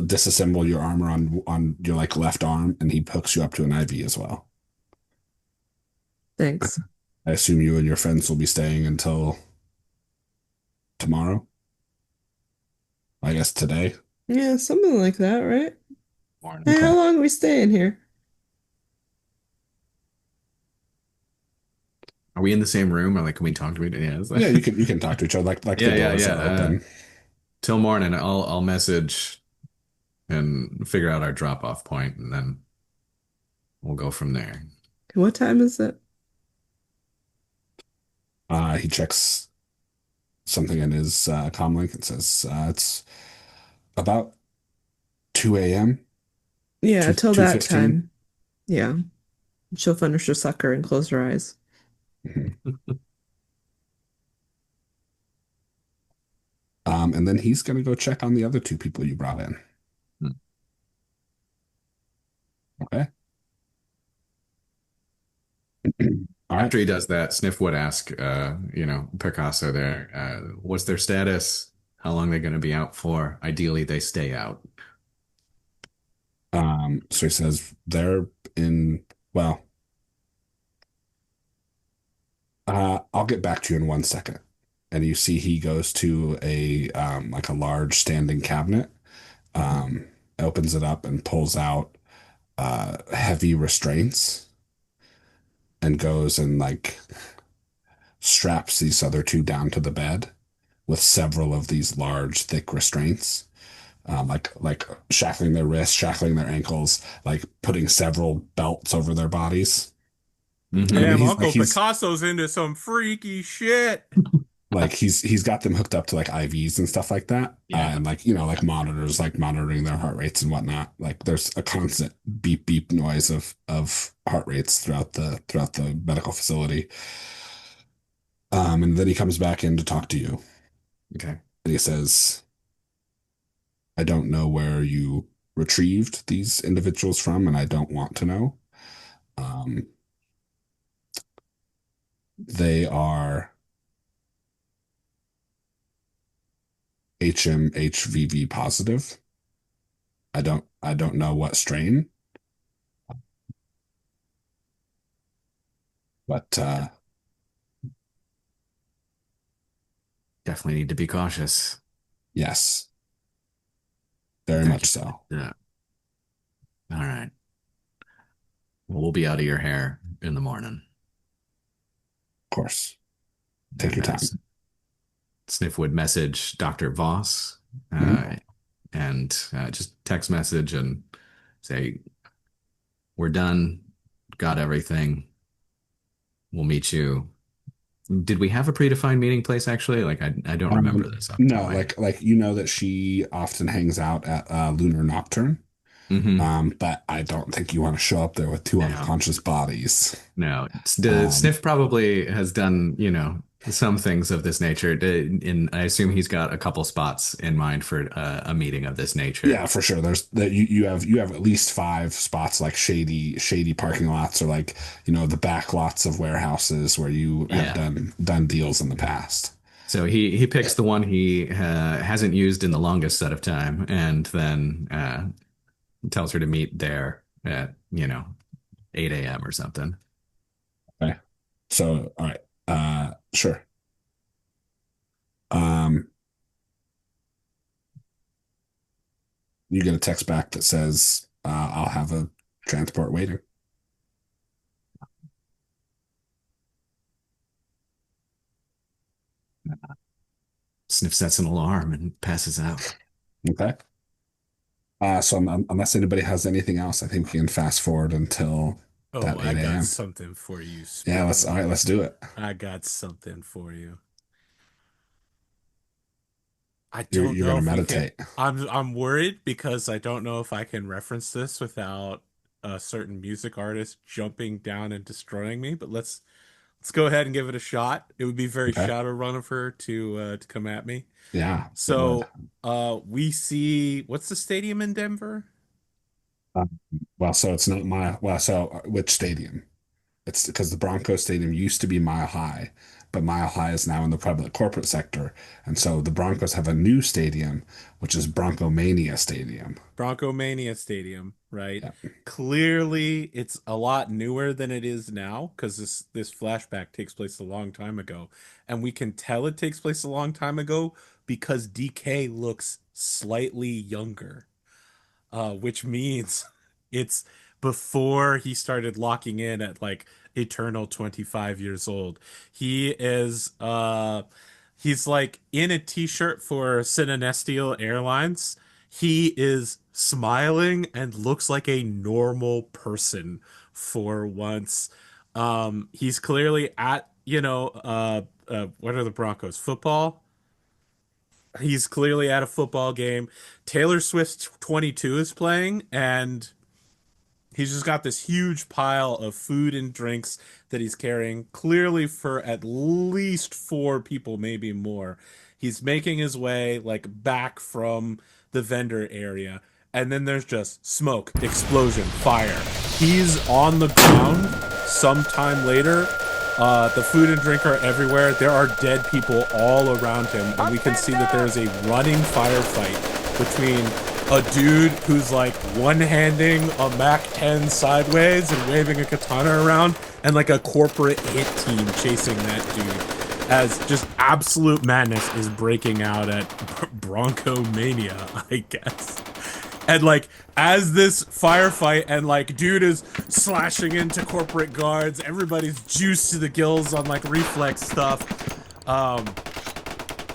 disassemble your armor on your left arm, and he hooks you up to an IV as well. thanks. I assume you and your friends will be staying until tomorrow. I guess today. Yeah, something like that, right? Morning. Hey, Okay. how long are we staying here? Are we in the same room, or like can we talk to each other? Yeah, Yeah, you can talk to each other. Like yeah, the yeah, doors yeah. are open. Till morning, I'll message and figure out our drop off point, and then we'll go from there. What time is it? He checks something in his comlink and says it's about 2 a.m. Yeah, till that 2:15. time. Yeah. She'll finish her sucker and close her eyes. And then he's gonna go check on the other two people you brought in. Hmm. Okay. All right. After he does that, Sniff would ask, Picasso there, what's their status? How long they're going to be out for? Ideally, they stay out. So he says they're in. Well, I'll get back to you in 1 second. And you see he goes to a large standing cabinet, opens it up and pulls out heavy restraints, and goes and straps these other two down to the bed with several of these large, thick restraints, like shackling their wrists, shackling their ankles, like putting several belts over their bodies. Mhm. I mean, Damn, he's Uncle Picasso's into some freaky shit. he's got them hooked up to IVs and stuff like that, Yeah. and monitors, monitoring their heart rates and whatnot. Like there's a constant beep beep noise of heart rates throughout the medical facility. And then he comes back in to talk to you, Okay. and he says, "I don't know where you retrieved these individuals from, and I don't want to know. Um, they are HMHVV positive. I don't know what strain, but Definitely need to be cautious. yes, very Thank much you. so. Yeah. All right. Well, we'll be out of your hair in the morning. Of course, take your time." Sniff would message Dr. Voss Mhm. and just text message and say, we're done, got everything. We'll meet you. Did we have a predefined meeting place actually? I don't remember this off the top No, of my head. that she often hangs out at Lunar Nocturne. But I don't think you want to show up there with two No. unconscious bodies. No, Um, Sniff probably has done, some things of this nature. And I assume he's got a couple spots in mind for a meeting of this nature. Yeah, for sure. There's that you have at least 5 spots like shady parking lots or like, the back lots of warehouses where you have Yeah. done deals in the past. So he picks the one he hasn't used in the longest set of time, and then tells her to meet there at 8 a.m. or something. Okay. So, all right. Sure. Um, you get a text back that says, I'll have a transport waiting. Sniff sets an alarm and passes out. Okay. So unless anybody has anything else, I think we can fast forward until Oh, that I 8 got a.m. something for you. Yeah, all right, let's do it. I got something for you. I You're don't you're know gonna if we can. meditate. I'm worried because I don't know if I can reference this without a certain music artist jumping down and destroying me. But let's go ahead and give it a shot. It would be very Okay. Shadowrun of her to come at me. Yeah, it would. So we see what's the stadium in Denver? Well, so it's not which stadium? It's because the Broncos Stadium used to be Mile High, but Mile High is now in the public corporate sector. And so the Broncos have a new stadium, which is Broncomania Stadium. Bronco Mania Stadium, right? Yeah. Clearly, it's a lot newer than it is now because this flashback takes place a long time ago, and we can tell it takes place a long time ago because DK looks slightly younger, which means it's before he started locking in at like eternal 25 years old. He is he's like in a t-shirt for Sinesteel Airlines. He is smiling and looks like a normal person for once. He's clearly at, what are the Broncos? Football? He's clearly at a football game. Taylor Swift 22 is playing, and he's just got this huge pile of food and drinks that he's carrying, clearly for at least 4 people, maybe more. He's making his way like back from the vendor area, and then there's just smoke, explosion, fire. He's on the ground sometime later. The food and drink are everywhere. There are dead people all around him, and we can see that there is a running firefight between a dude who's like one-handing a Mac 10 sideways and waving a katana around, and like a corporate hit team chasing that dude as just absolute madness is breaking out at Bronco Mania, I guess. And like as this firefight and like dude is slashing into corporate guards, everybody's juiced to the gills on like reflex stuff.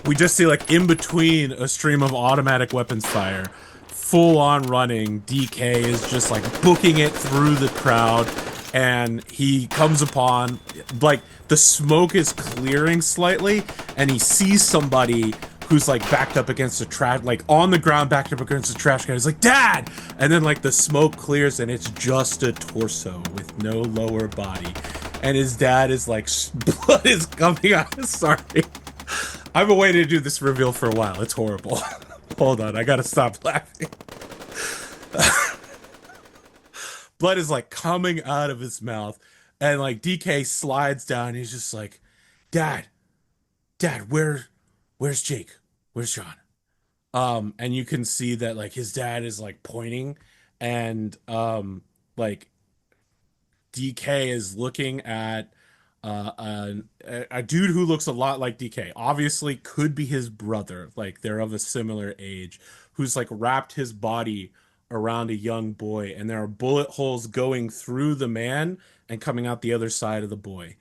We just see like in between a stream of automatic weapons fire, full on running. DK is just like booking it through the crowd, and he comes upon like the smoke is clearing slightly, and he sees somebody who's like backed up against a trash, like on the ground, backed up against a trash can. He's like, "Dad!" And then like the smoke clears, and it's just a torso with no lower body, and his dad is like, blood is coming out. Sorry, I've been waiting to do this reveal for a while. It's horrible. Hold on, I gotta stop laughing. Blood is like coming out of his mouth, and like DK slides down. He's just like, "Dad, Dad, where's Jake? Where's John?" And you can see that like his dad is like pointing, and like DK is looking at a dude who looks a lot like DK. Obviously, could be his brother. Like they're of a similar age. Who's like wrapped his body around a young boy, and there are bullet holes going through the man and coming out the other side of the boy.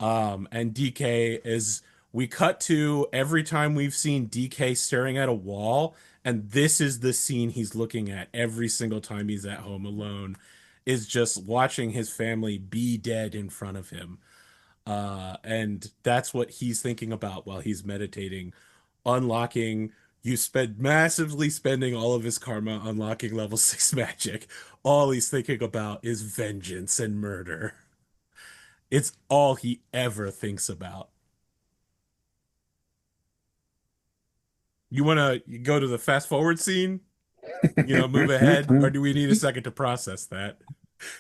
And DK is, we cut to every time we've seen DK staring at a wall, and this is the scene he's looking at every single time he's at home alone, is just watching his family be dead in front of him. And that's what he's thinking about while he's meditating, unlocking. You spend massively spending all of his karma unlocking level 6 magic. All he's thinking about is vengeance and murder. It's all he ever thinks about. You want to go to the fast forward scene? Move ahead, or do we need a second to process that?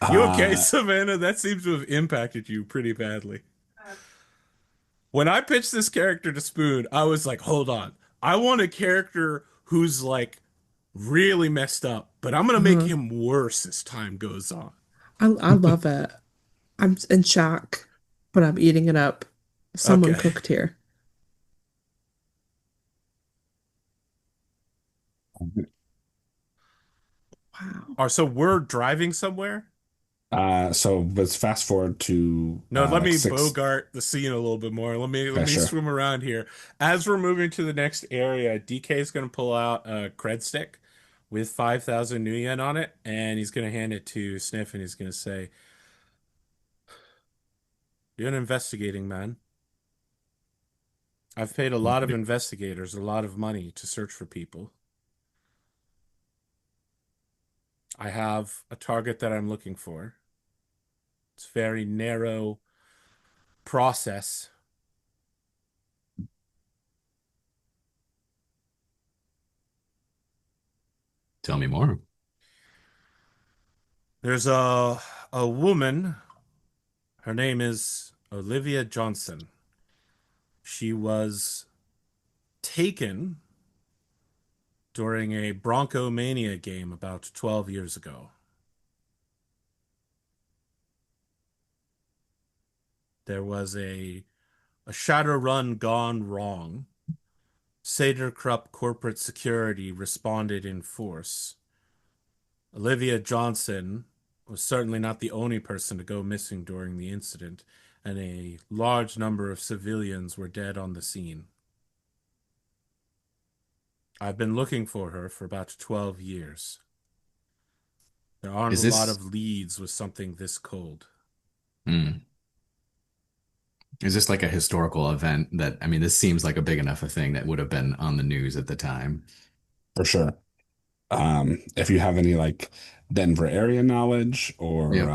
You okay, Uh, Savannah? That seems to have impacted you pretty badly. When I pitched this character to Spoon, I was like, hold on. I want a character who's like really messed up, but I'm gonna make Uh-huh. him worse as time goes on. I love it. I'm in shock, but I'm eating it up. Someone Okay. cooked here. Wow. So we're driving somewhere? so let's fast forward to No, let like me six. bogart the scene a little bit more. Let Okay, me sure. swim around here. As we're moving to the next area, DK is going to pull out a cred stick with 5,000 new yen on it, and he's going to hand it to Sniff, and he's going to say, "You're an investigating man. I've paid a lot of investigators a lot of money to search for people. I have a target that I'm looking for. It's a very narrow process. Tell me more. There's a woman. Her name is Olivia Johnson. She was taken during a Bronco Mania game about 12 years ago. There was a Shadowrun gone wrong. Saderkrupp Corporate Security responded in force. Olivia Johnson was certainly not the only person to go missing during the incident, and a large number of civilians were dead on the scene. I've been looking for her for about 12 years. There aren't a Is lot this of leads with something this cold. hmm, is this like a historical event that I mean, this seems like a big enough a thing that would have been on the news at the time. For sure. If you have any like Denver area knowledge or Yep.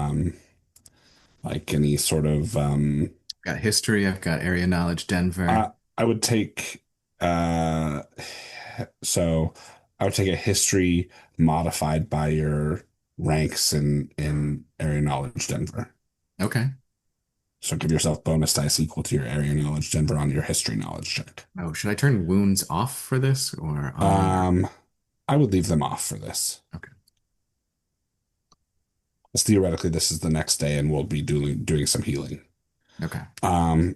like any sort of Got history, I've got area knowledge, Denver. I would take uh so I would take a history modified by your ranks in area knowledge Denver. Okay. So give yourself bonus dice equal to your area knowledge Denver on your history knowledge check. Oh, should I turn wounds off for this or on or Um, I would leave them off for this. okay. 'Cause theoretically, this is the next day, and we'll be doing some healing. Okay.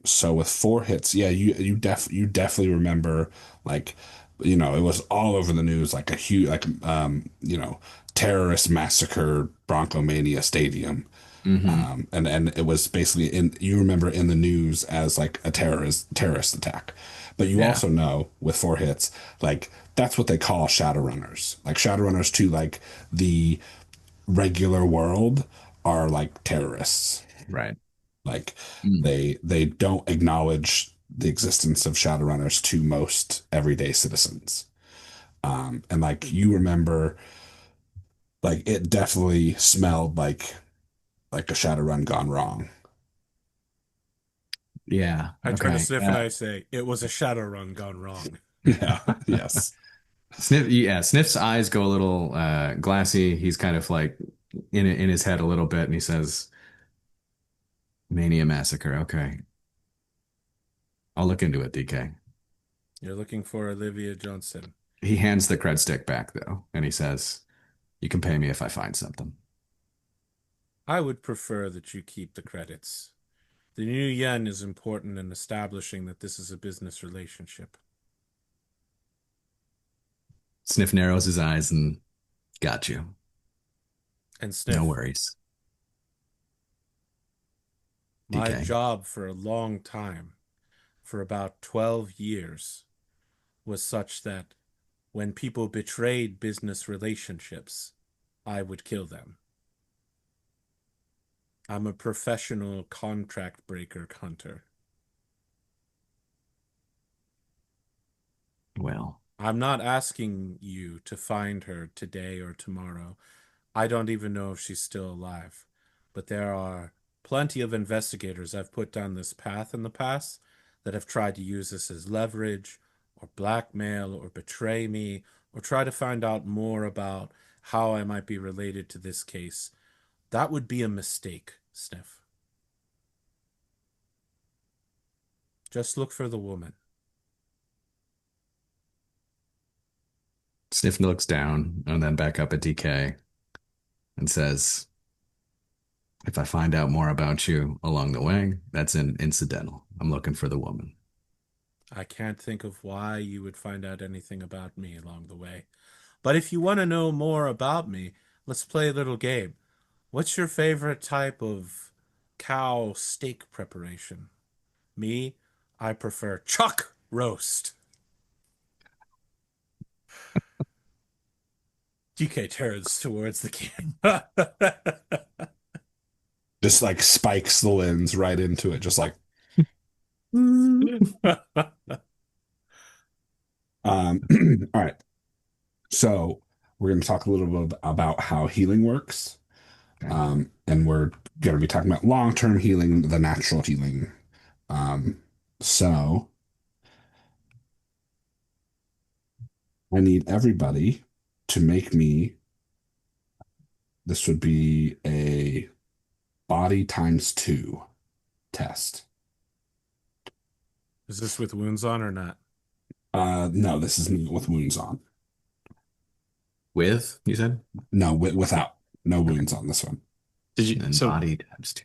So with 4 hits, yeah, you definitely remember, like, it was all over the news, like a huge, like, terrorist massacre Broncomania Stadium. Mm-hmm. And it was basically you remember in the news as like a terrorist attack. But you Yeah. also know with 4 hits, like that's what they call Shadowrunners. Like Shadowrunners to like the regular world are like terrorists. Right. Like Mm. they don't acknowledge the existence of Shadowrunners to most everyday citizens. And like you remember, like it definitely smelled like a Shadowrun gone wrong. Yeah. I turn to Okay. Sniff and I say, it was a Shadowrun gone wrong. Yeah. Yes. Sniff, yeah, Sniff's eyes go a little glassy. He's kind of like in his head a little bit, and he says, "Mania Massacre." Okay, I'll look into it, DK. You're looking for Olivia Johnson. He hands the cred stick back though, and he says, "You can pay me if I find something." I would prefer that you keep the credits. The new yen is important in establishing that this is a business relationship. Sniff narrows his eyes and got you. And No Sniff, worries, my DK. job for a long time, for about 12 years, was such that when people betrayed business relationships, I would kill them. I'm a professional contract breaker hunter. Well, I'm not asking you to find her today or tomorrow. I don't even know if she's still alive. But there are plenty of investigators I've put down this path in the past that have tried to use this as leverage or blackmail or betray me or try to find out more about how I might be related to this case, that would be a mistake, Sniff. Just look for the woman. Sniff looks down and then back up at Decay and says, if I find out more about you along the way, that's an incidental. I'm looking for the woman. I can't think of why you would find out anything about me along the way. But if you want to know more about me, let's play a little game. What's your favorite type of cow steak preparation? Me, I prefer chuck roast. DK turns towards the camera. Just like spikes the lens right into it, just like. All right. So we're going to talk a little bit about how healing works. And we're going to be talking about long-term healing, the natural healing. So I need everybody to make me, this would be a body ×2 test. Is this with wounds on or not? No, this is not with wounds on. With, you said? No, without. No wounds on this one. Did you? And So body ×2.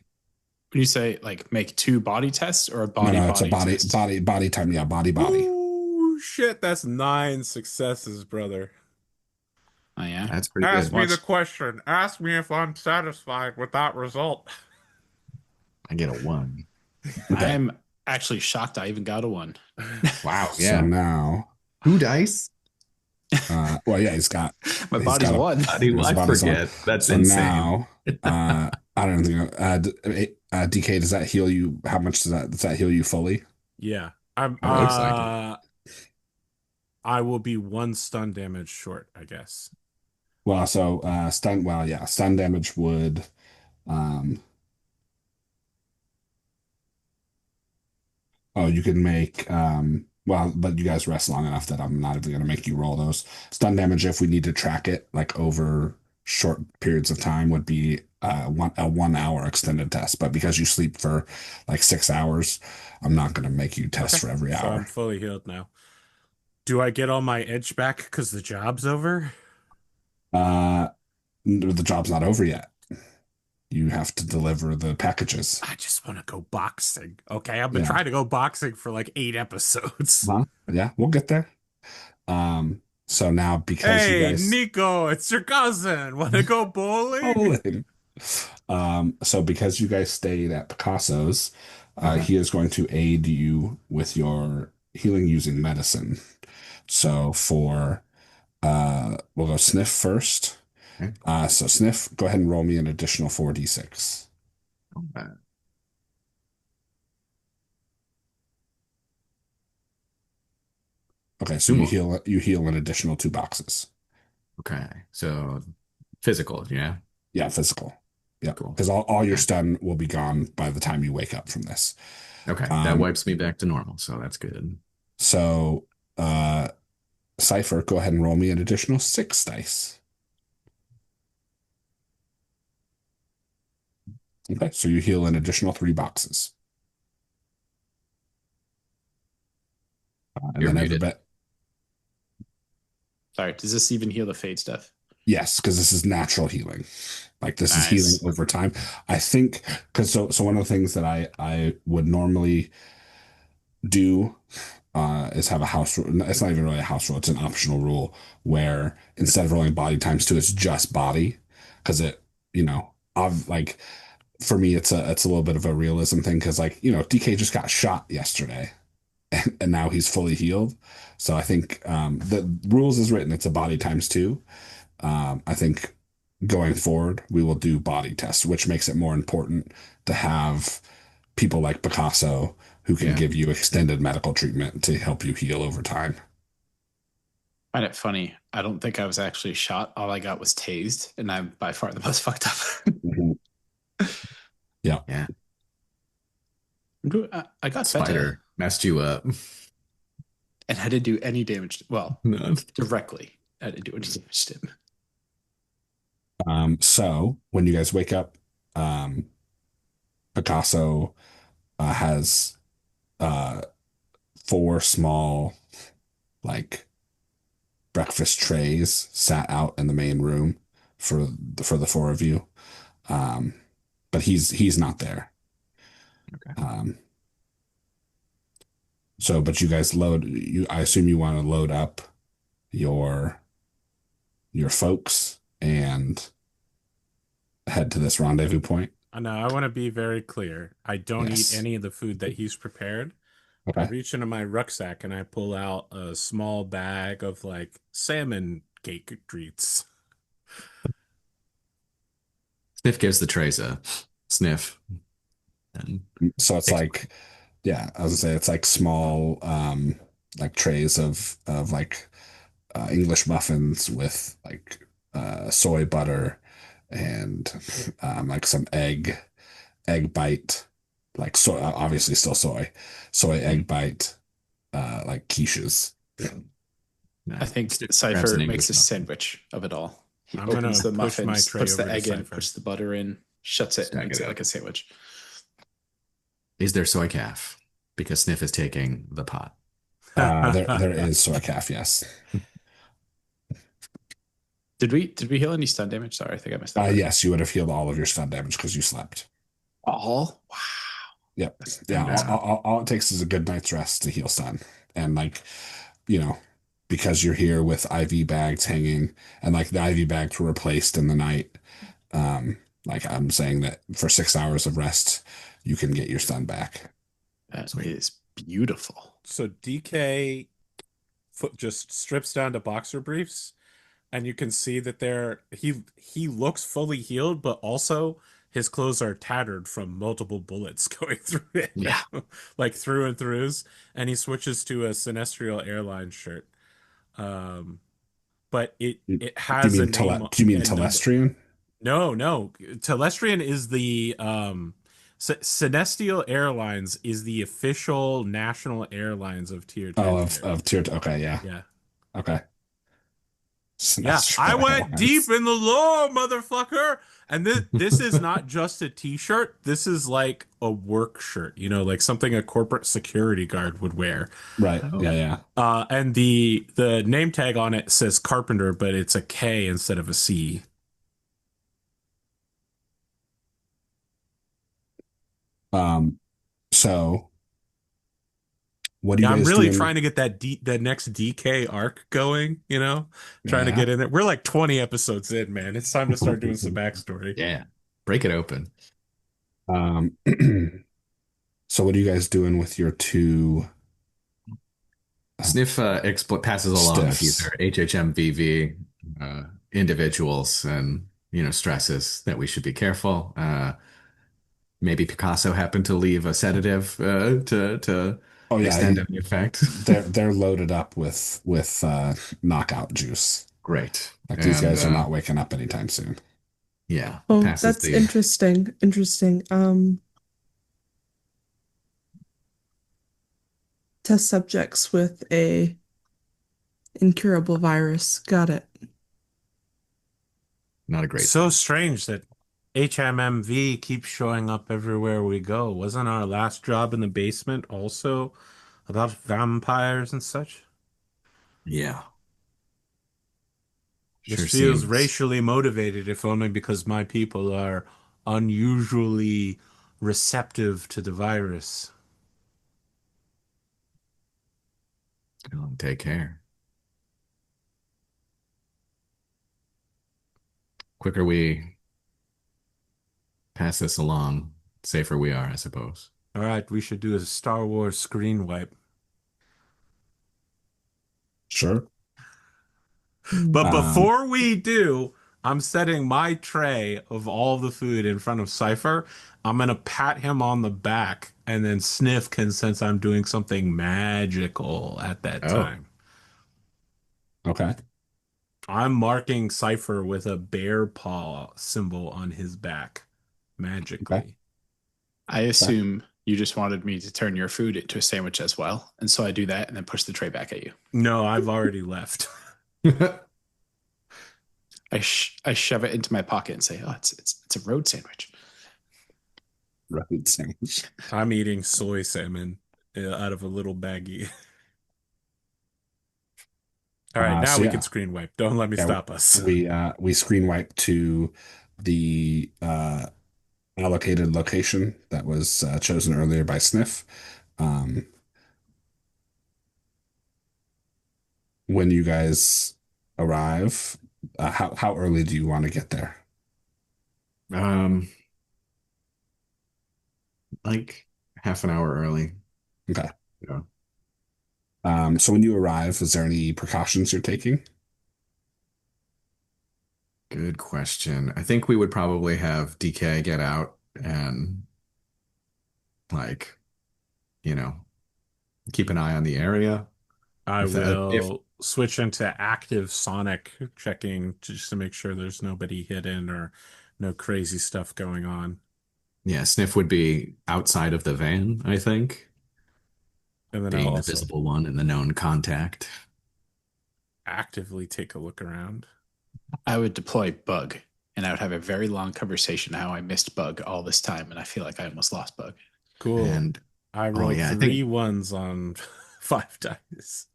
when you say like make 2 body tests or a body No, it's a body test? body time. Yeah, body. Oh, shit. That's 9 successes, brother. Oh yeah. That's pretty Ask good. me the question. Ask me if I'm satisfied with that result. I get a 1. Okay. I'm actually shocked I even got a 1. Wow. So Yeah. now, 2 dice? well, yeah, he's got. My he's body's got a- 1. I body's on. forget. That's So insane. now, I don't think. DK, does that heal you? How much does that heal you fully? Yeah. I'm It looks like I will be 1 stun damage short, I guess. Well, so stun. Well, yeah, stun damage would. Oh, you can make. Well, but you guys rest long enough that I'm not even going to make you roll those. Stun damage, if we need to track it like over short periods of time, would be a 1 hour extended test. But because you sleep for like 6 hours, I'm not going to make you test Okay. for every So I'm hour. fully healed now. Do I get all my edge back because the job's over? The job's not over yet. You have to deliver the packages. I just want to go boxing. Okay, I've been Yeah. trying to go boxing for like 8 episodes. Huh? Yeah, we'll get there. So now because you Hey, guys Nico, it's your cousin. Want to go bowling? So because you guys stayed at Picasso's, he is going to aid you with your healing using medicine. So for we'll go Sniff first. Okay. So Sniff, go ahead and roll me an additional 4d6. Okay, so you heal an additional 2 boxes. Okay. So physical, yeah. Yeah, physical. Yeah, Cool. because all your stun will be gone by the time you wake up from this. Okay. That wipes me back to normal, so that's good. So, Cipher, go ahead and roll me an additional 6 dice. Okay, so you heal an additional 3 boxes. And You're then muted. Sorry, does this even heal the fade stuff? Yes, because this is natural healing. Like this is Nice. healing over time. I think because so one of the things that I would normally do is have a house rule. It's not even really a house rule. It's an optional rule where instead of rolling body ×2, it's just body because it, I've like for me it's a little bit of a realism thing because like DK just got shot yesterday and now he's fully healed. So I think the rules is written. It's a body ×2. I think going forward we will do body tests, which makes it more important to have people like Picasso who can give you extended medical treatment to help you heal over time. I find it funny. I don't think I was actually shot. All I got was tased, and I'm by far the most fucked up. Yeah. Yeah. I got Spider messed you up. And I didn't do any damage. Well, None. directly, I didn't do any damage to him. So when you guys wake up, Picasso has uh, four small, like, breakfast trays sat out in the main room for the four of you. Um, but he's not there. Okay. So, but you guys I assume you want to load up your folks and head to this rendezvous point. No, I want to be very clear. I don't Yes. eat any of the food that he's prepared. I Okay. reach into my rucksack and I pull out a small bag of like salmon cake treats. Sniff gives the trays a sniff. And So it's like, yeah, I was gonna say it's like small, like trays of like English muffins with like soy butter and like some egg bite, like soy, obviously still soy egg bite, like quiches. I think Sniff grabs Cipher an makes English a muffin. sandwich of it all. He I'm gonna opens the push my muffins, tray puts the over to egg in, Cipher. puts the butter in, shuts it, Stack and makes it it up. like a sandwich. Is there soy calf? Because Sniff is taking the pot. There is soy calf, yes. Did we heal any stun damage? Sorry, I think I missed that. Yes, you would have healed all of your stun damage because you slept. All? Wow. Yep. That's Yeah. amazing. All it takes is a good night's rest to heal stun, and like, you know, because you're here with IV bags hanging, and like the IV bags were replaced in the night. Like I'm saying that for 6 hours of rest, you can get your stun back. That is beautiful. So DK foot just strips down to boxer briefs, and you can see that he looks fully healed, but also his clothes are tattered from multiple bullets going through it. Yeah. Like through and throughs. And he switches to a Sinestral Airlines shirt. But it Do has a name you mean and number. Telestrian? No. Telestrian is the Sinestral Airlines is the official national airlines of Tier 10. Oh, of tier. Okay, yeah. Yeah. Okay. Yeah, I Sinestral went Airlines. deep in the lore, motherfucker. And this is not just a t-shirt. This is like a work shirt, like something a corporate security guard would wear. Right. Yeah. And the name tag on it says Carpenter, but it's a K instead of a C. So what do you Yeah, I'm guys really doing? trying to get that next DK arc going, trying to Yeah. get in there. We're like 20 episodes in, man. It's time to start doing some backstory. Yeah. Break it open. So what are you guys doing with your two Sniff passes along a few stiffs? HHMVV individuals and, stresses that we should be careful. Maybe Picasso happened to leave a sedative to Oh yeah, extend the effect. they're loaded up with knockout juice. Great. Like these And, guys are not waking up anytime soon. Yeah. Oh, passes that's the interesting. Interesting. Test subjects with a incurable virus. Got it. not a great So strange that HMMV keeps showing up everywhere we go. Wasn't our last job in the basement also about vampires and such? Yeah. This Sure feels seems racially motivated, if only because my people are unusually receptive to the virus. Take care. Quicker we pass this along, safer we are, I suppose. All right, we should do a Star Wars screen wipe. Sure. But before we do, I'm setting my tray of all the food in front of Cipher. I'm going to pat him on the back, and then Sniff can sense I'm doing something magical at that time. Okay. I'm marking Cipher with a bear paw symbol on his back magically. Okay. I assume you just wanted me to turn your food into a sandwich as well. And so I do that and then push the tray back at you. No, I've already left. I shove it into my pocket and say, "Oh, it's a road sandwich." Right sandwich. I'm eating soy salmon out of a little baggie. All right, now So we yeah. can screen wipe. Don't let me Yeah, stop us. We screen wipe to the allocated location that was chosen earlier by Sniff. When you guys arrive, how early do you want to get there? Like half an hour early. Okay. Yeah. So when you arrive, is there any precautions you're taking? Good question. I think we would probably have Decay get out and like, you know, keep an eye on the area. I If will switch into active sonic checking just to make sure there's nobody hidden or no crazy stuff going on. yeah, Sniff would be outside of the van, I think, And then I'll being the also visible one and the known contact. actively take a look around. I would deploy Bug, and I would have a very long conversation how I missed Bug all this time, and I feel like I almost lost Bug. Cool. And I rolled yeah, I three think ones on 5 dice.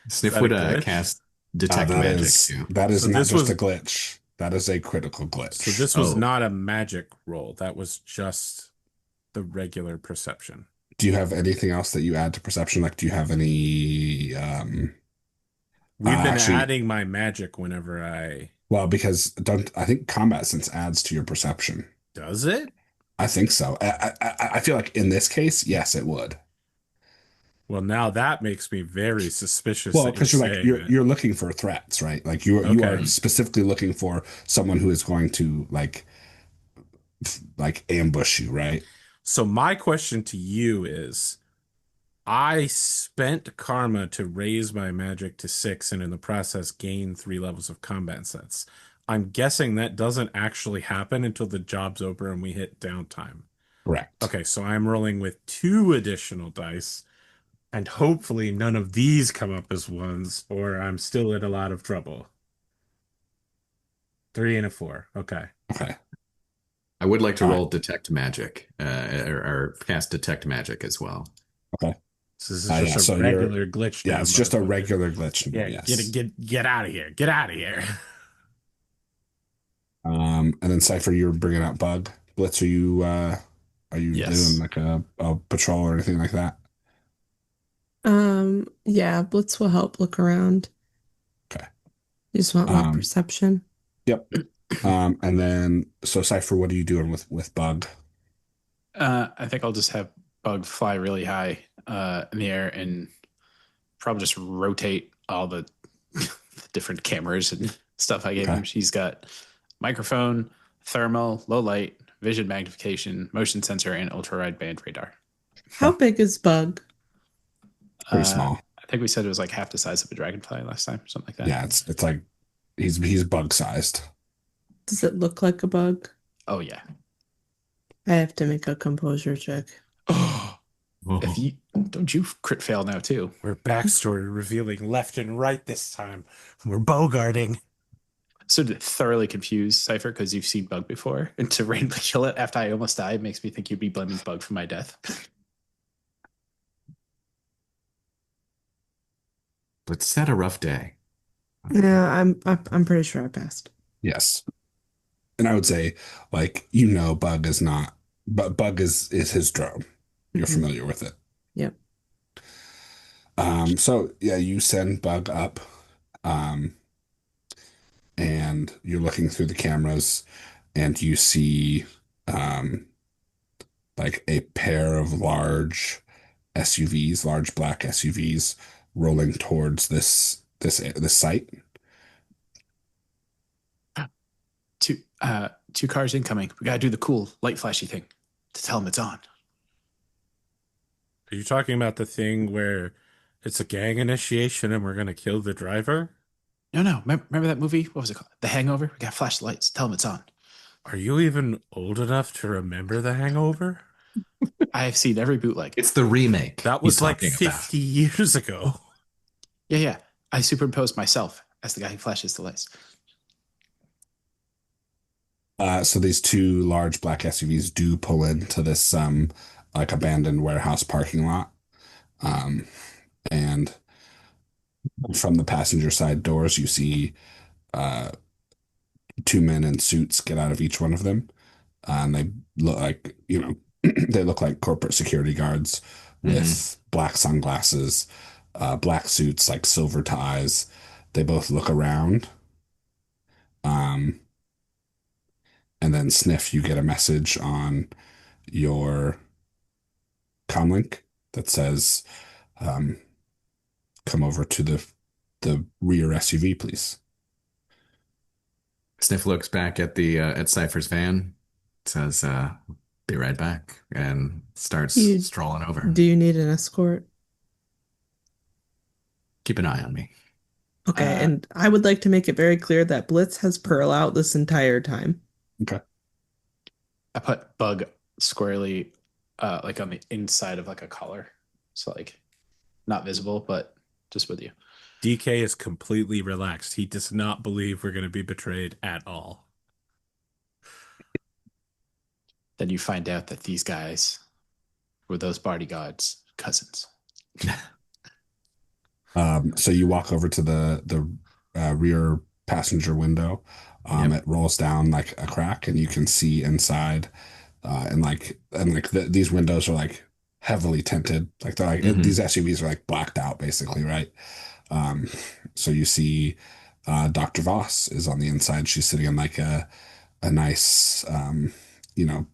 Sniff that would a glitch? cast detect That magic is too. that is So not this just was- a glitch. That is a critical glitch. So this was Oh. not a magic roll. That was just the regular perception. Do you have anything else that you add to perception? Like, do you have any? We've been actually- adding my magic whenever Well, because don't I think combat sense adds to your perception. does it? I think so. I feel like in this case, yes, it would. Well, now that makes me very suspicious. Well, that because you're like saying that. you're looking for threats, right? Like you Okay. are specifically looking for someone who is going to like ambush you, right? So my question to you is, I spent karma to raise my magic to 6 and in the process gain 3 levels of combat sets. I'm guessing that doesn't actually happen until the job's over and we hit downtime. Correct. Okay, so I'm rolling with 2 additional dice, and hopefully none of these come up as ones, or I'm still in a lot of trouble. 3 and a 4. Okay. Okay. I would like to All roll detect magic, or cast detect magic as well. Okay. So this is Yeah, just so a you're- regular glitch. Yeah, down, it's just a motherfucker. regular glitch. Yeah, Yes. get out of here. Get out of here. And then Cipher, you're bringing out Bug. Blitz, are you Yes. doing like a patrol or anything like that? Yeah, Blitz will help look around. Okay. You just want more Um, perception. Yep. And then so Cipher, what are you doing with Bug? I think I'll just have Bug fly really high in the air and probably just rotate all the different cameras and stuff I gave Okay. him. She's got microphone, thermal, low light, vision magnification, motion sensor, and ultra wideband radar. How big is Bug? Pretty small. I think we said it was like half the size of a dragonfly last time, something like that. Yeah, it's like he's bug sized. Does it look like a bug? Oh yeah. I have to make a composure check. If you don't you crit fail now too. We're backstory revealing left and right this time. We're bogarting. So to thoroughly confuse Cipher because you've seen Bug before, and to randomly kill it after I almost died makes me think you'd be blaming Bug for my death. But it's had a rough day. Yeah, I'm pretty sure I passed. Yes. And I would say, like, Bug is not, but Bug is his drone. You're Mhm. familiar with it. Yep. So yeah, you send Bug up, and you're looking through the cameras, and you see, like a pair of large SUVs, large black SUVs, rolling towards this site. Two cars incoming. We gotta do the cool light flashy thing to tell them it's on. Are you talking about the thing where it's a gang initiation and we're going to kill the driver? No. Remember that movie? What was it called? The Hangover? We gotta flash the lights. Tell them it's on. Are you even old enough to remember The Hangover? I have seen every bootleg. It's the remake. That he's was like talking 50 years ago. Yeah, yeah. I superimposed myself as the guy who flashes the lights. So these two large black SUVs do pull into this like abandoned warehouse parking lot. Um, and from the passenger side doors, you see uh, two men in suits get out of each one of them. And they look like, they look like corporate security guards about. with black sunglasses, black suits, like silver ties. They both look around. Um, and then Sniff, you get a message on your comlink that says, um, "Come over to the rear SUV, please." Sniff looks back at the at Cipher's van, says, "Be right back," and starts You strolling over. do you need an escort? Keep an eye on me. Okay, and I would like to make it very clear that Blitz has Pearl out this entire time. Okay. I put Bug squarely like on the inside of like a collar. So like not visible, but just with you. DK is completely relaxed. He does not believe we're going to be betrayed at all. Then you find out that these guys were those bodyguards' cousins. So you walk over to the rear passenger window. It rolls down like a crack, and you can see inside. These windows are like heavily tinted. Like they're like Mhm. these SUVs are like blacked out, basically, right? Um, so you see Dr. Voss is on the inside. She's sitting in like a nice, you know,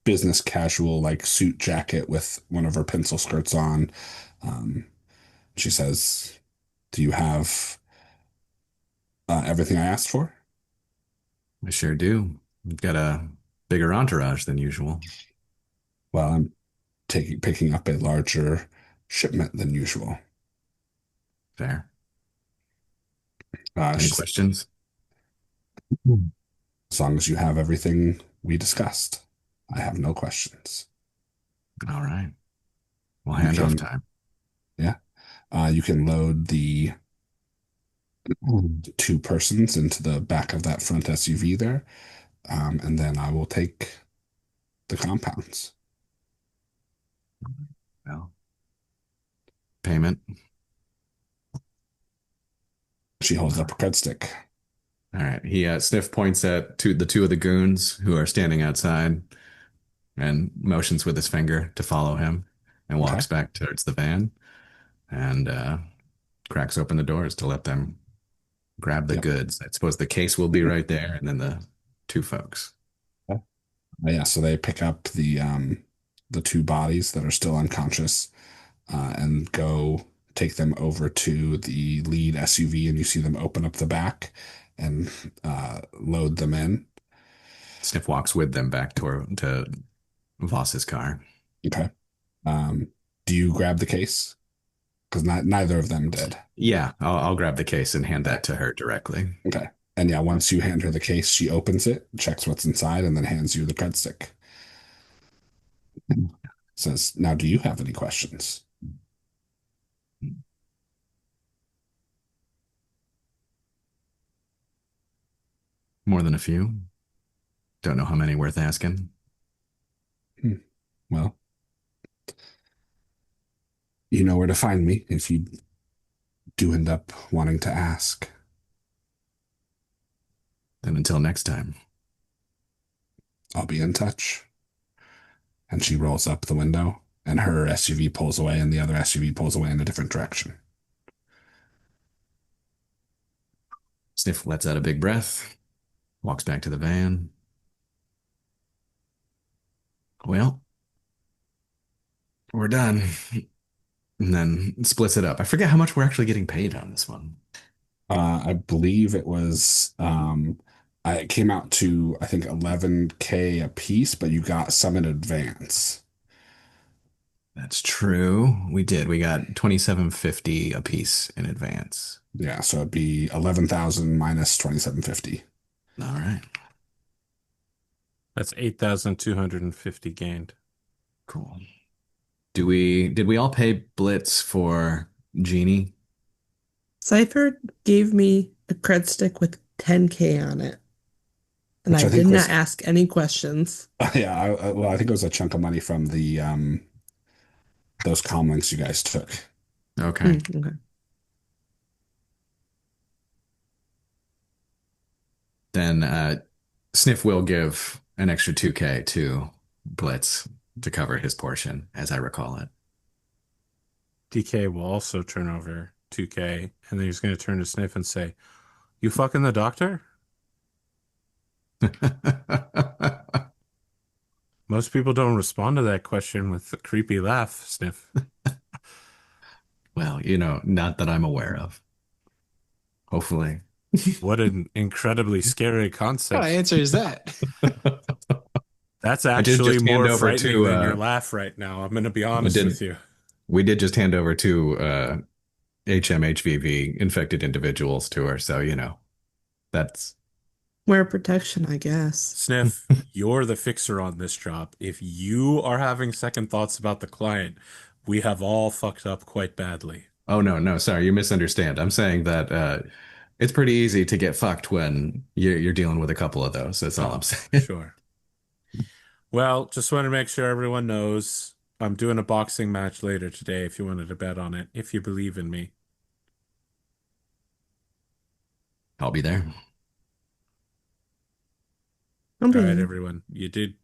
business casual like suit jacket with one of her pencil skirts on. Um, she says, "Do you have everything I asked for?" I sure do. We've got a bigger entourage than usual. Well, I'm picking up a larger shipment than usual. Fair. Uh, Any she said, questions? as long as you have everything we discussed, I have no questions. All right. Well, You handoff can, time. yeah. You can load the two persons into the back of that front SUV there, and then I will take the compounds. Well, payment. She holds up a cred stick. All right. He Sniff points at the two of the goons who are standing outside and motions with his finger to follow him and Okay. walks back towards the van and cracks open the doors to let them grab the Yep. goods. I suppose the case will be right there, and then the two folks. Yeah, so they pick up the two bodies that are still unconscious, and go take them over to the lead SUV, and you see them open up the back and load them in. Sniff walks with them back to Voss's car. Okay. Do you grab the case? Because neither of them did. Yeah, I'll grab the case and hand that to her directly. Okay. And yeah, once you hand her the case, she opens it, checks what's inside, and then hands you the cred stick. Says, "Now, do you have any questions?" More than a few. Don't know how many worth asking. Well, you know where to find me if you do end up wanting to ask. Then until next time. I'll be in touch. And she rolls up the window, and her SUV pulls away, and the other SUV pulls away in a different direction. Sniff lets out a big breath, walks back to the van. Well, we're done. And then splits it up. I forget how much we're actually getting paid on this one. I believe it was, it came out to, I think, 11K a piece, but you got some in advance. That's true. We did. We got 2750 a piece in advance. Yeah, so it'd be 11,000 minus 2,750. All right. That's 8,250 gained. Cool. Did we all pay Blitz for Genie? Cipher gave me a cred stick with 10K on it, and Which I I did think not was ask any questions. yeah. Well, I think it was a chunk of money from the those comlinks you guys took. Okay. Okay. Then Sniff will give an extra 2K to Blitz to cover his portion, as I recall it. Decay will also turn over 2K, and then he's going to turn to Sniff and say, "You fucking the doctor?" Most people don't respond to that question with a creepy laugh, Sniff. Well, not that I'm aware of. Hopefully. What an incredibly scary What concept. answer is that? That's I did actually just hand more over frightening to than your laugh right now. I'm going to be we honest with did you. we did just hand over two HMHVV infected individuals to her, so that's Wear protection, I guess. Sniff, you're the fixer on this job. If you are having second thoughts about the client, we have all fucked up quite badly. Oh no, sorry, you misunderstand. I'm saying that it's pretty easy to get fucked when you're dealing with a couple of those. That's all I'm saying. Sure. Well, just want to make sure everyone knows I'm doing a boxing match later today if you wanted to bet on it, if you believe in me. I'll be there. I'm All right, being. everyone. You did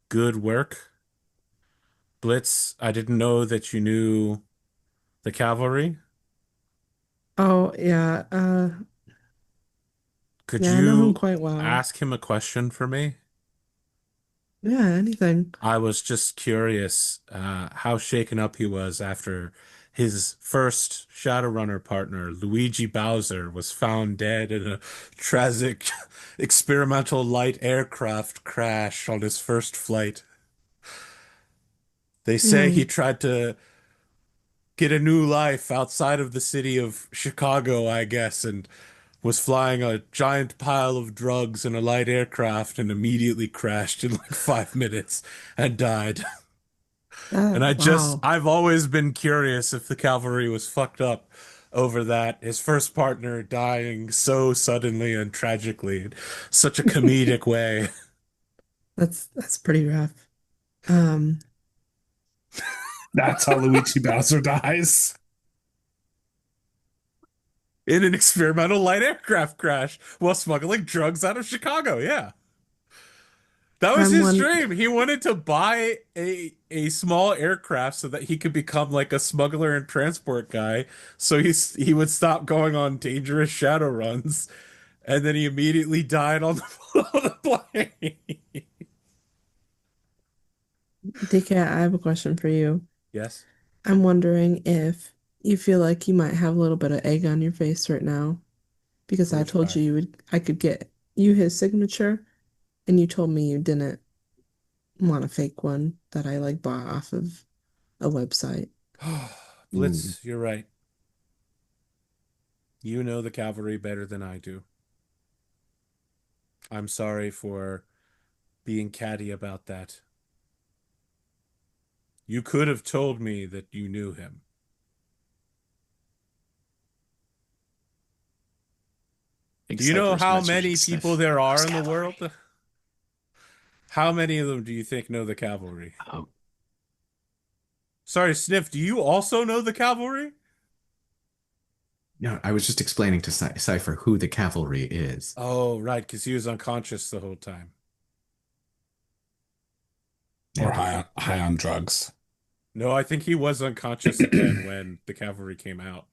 good work. Blitz, I didn't know that you knew the cavalry. Oh, yeah. Could Yeah, I know him you quite well. ask him a question for me? Yeah, anything. I was just curious how shaken up he was after his first Shadowrunner partner, Luigi Bowser, was found dead in a tragic experimental light aircraft crash on his first flight. They say Yeah, he tried to get a new life outside of the city of Chicago, I guess, and was flying a giant pile of drugs in a light aircraft and immediately crashed in like 5 minutes and died. And wow. I've always been curious if the cavalry was fucked up over that. His first partner dying so suddenly and tragically in such a comedic way. That's pretty rough. Um, That's how Luigi Bowser dies. In an experimental light aircraft crash while smuggling drugs out of Chicago. Yeah. That was I'm his one. dream. He wanted to buy a small aircraft so that he could become like a smuggler and transport guy. So he would stop going on dangerous shadow runs, and then he immediately died on on the plane. DK, I have a question for you. Yes. I'm wondering if you feel like you might have a little bit of egg on your face right now because For I which told part? you I could get you his signature, and you told me you didn't want a fake one that I like bought off of a website. Ooh. Blitz, you're right. You know the cavalry better than I do. I'm sorry for being catty about that. You could have told me that you knew him. I think Do you know Cypher's how messaging many people Sniff. there are Who's in the cavalry? world? How many of them do you think know the cavalry? Oh, Sorry, Sniff, do you also know the cavalry? No, I was just explaining to Cypher who the cavalry is. Oh, right, because he was unconscious the whole time. Or Yeah. high on drugs. No, I think he was unconscious again when the cavalry came out.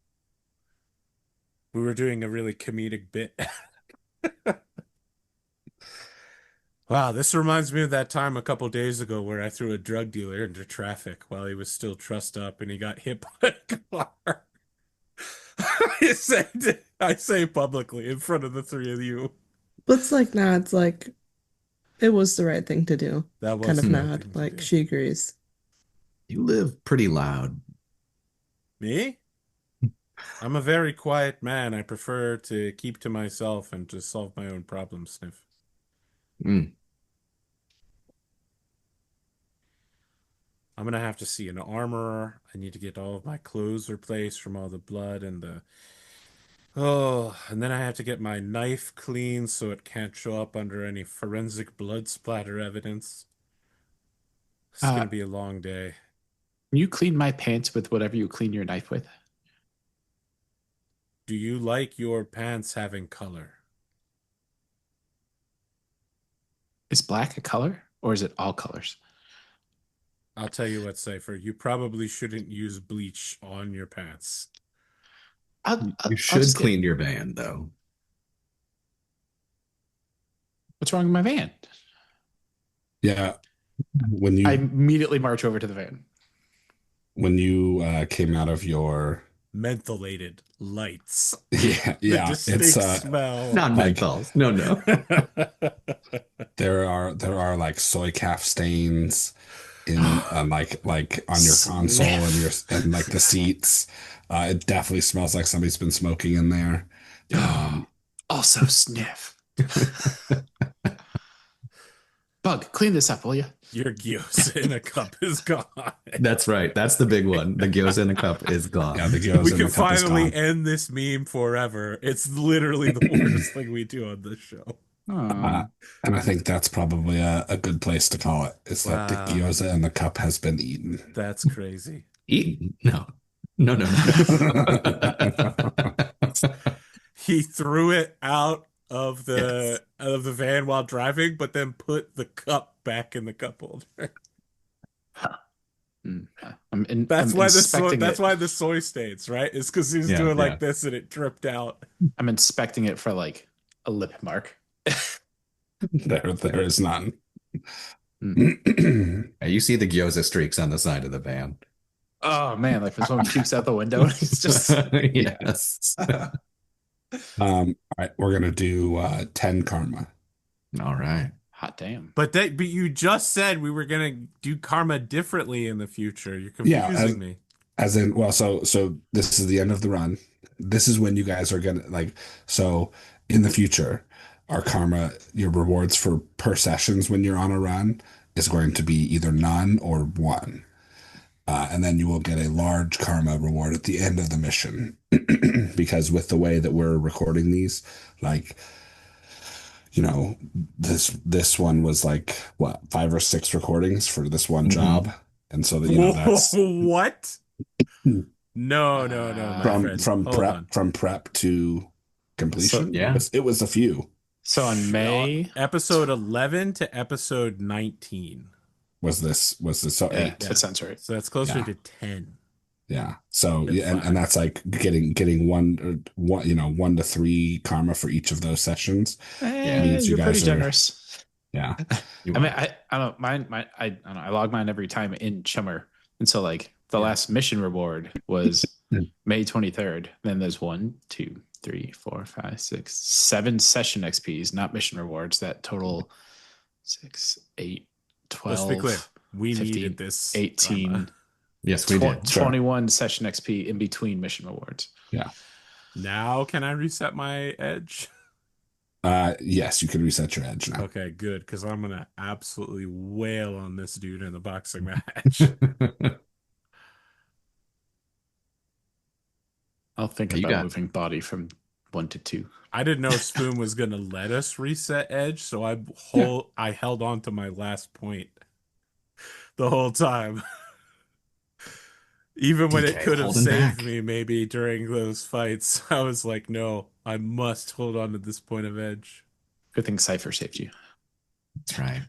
We were doing a really comedic bit. Wow, this reminds me of that time a couple days ago where I threw a drug dealer into traffic while he was still trussed up and he got hit by a car. I say publicly in front of the three of you. Blitz like nods like it was the right thing to do. That Kind was of the Hmm. right nod, thing to like do. she agrees. You live pretty loud. Me? I'm a very quiet man. I prefer to keep to myself and to solve my own problems, Sniff. Mm. I'm gonna have to see an armorer. I need to get all of my clothes replaced from all the blood and the and then I have to get my knife clean so it can't show up under any forensic blood splatter evidence. It's Uh, gonna be a long day. Can you clean my pants with whatever you clean your knife with? Do you like your pants having color? Is black a color or is it all colors? I'll tell you what, Cipher, you probably shouldn't use bleach on your pants. You should clean your van, though. What's wrong with my van? Yeah. When I you immediately march over to the van. came out of your Mentholated lights. yeah, The yeah, distinct it's smell. Not Like- menthols. No, no. there are like soy calf stains in like on your console and like the seats. It definitely smells like somebody's been smoking in there. Also, Sniff. Bug, clean this up, will you? Your gyoza in a cup is gone. That's right. That's the big one. The gyoza in a cup is gone. Yeah, the gyoza We in can the cup is finally gone. end this meme forever. It's literally the worst thing we do on this show. And I think that's probably a good place to call it. Is that the Wow. gyoza in the cup has been eaten. That's crazy. Eaten? No. No, no, no. He threw it out of the van while driving, but then put the cup back in the cup holder. That's why the soy stains, right? It's because he's Yeah, doing yeah. like this and it dripped out. I'm inspecting it for like a lip mark. There is none. Yeah, you see the gyoza streaks on the side of the van. Oh man, like when someone pukes out the window, it's just Yes. All right, we're gonna do 10 karma. All right. hot damn. But you just said we were gonna do karma differently in the future. You're Yeah, confusing me. As in, well, so this is the end of the run. This is when you guys are gonna so in the future, our karma, your rewards for per sessions when you're on a run is going to be either none or 1. And then you will get a large karma reward at the end of the mission. Because with the way that we're recording these, like, you know, this one was like, what, 5 or 6 recordings for this one job. And so that, you know, that's what? No, my friend. from prep to completion. So, yeah. It was a few. So on May episode 11 to episode 19. Was this so 8? yeah, that sounds right. So that's closer Yeah. to 10. Yeah. So It's yeah, and fine. that's like getting one, you know, 1 to 3 karma for each of those sessions. means you You're pretty guys are- generous. Yeah. You I mean, I don't mine. I don't know. I log mine every time in Chummer, and so like the last mission reward was May 23rd. Then there's 1, 2, 3, 4, 5, 6, 7 session XPs, not mission rewards. That total 6, 8, 12. Let's be clear. We 15, needed this 18, karma. Yes, we did. 21 session XP in between mission rewards. Yeah. Now can I reset my edge? Yes, you can reset your edge now. Okay, good, because I'm gonna absolutely wail on this dude in the boxing match. I'll think You about got- moving body from 1 to 2. I didn't know Spoon was gonna let us reset edge, so I held on to my last point the whole time. Even when it DK could have holding saved back. me maybe during those fights, I was like, no, I must hold on to this point of edge. Good thing Cipher saved you. That's right.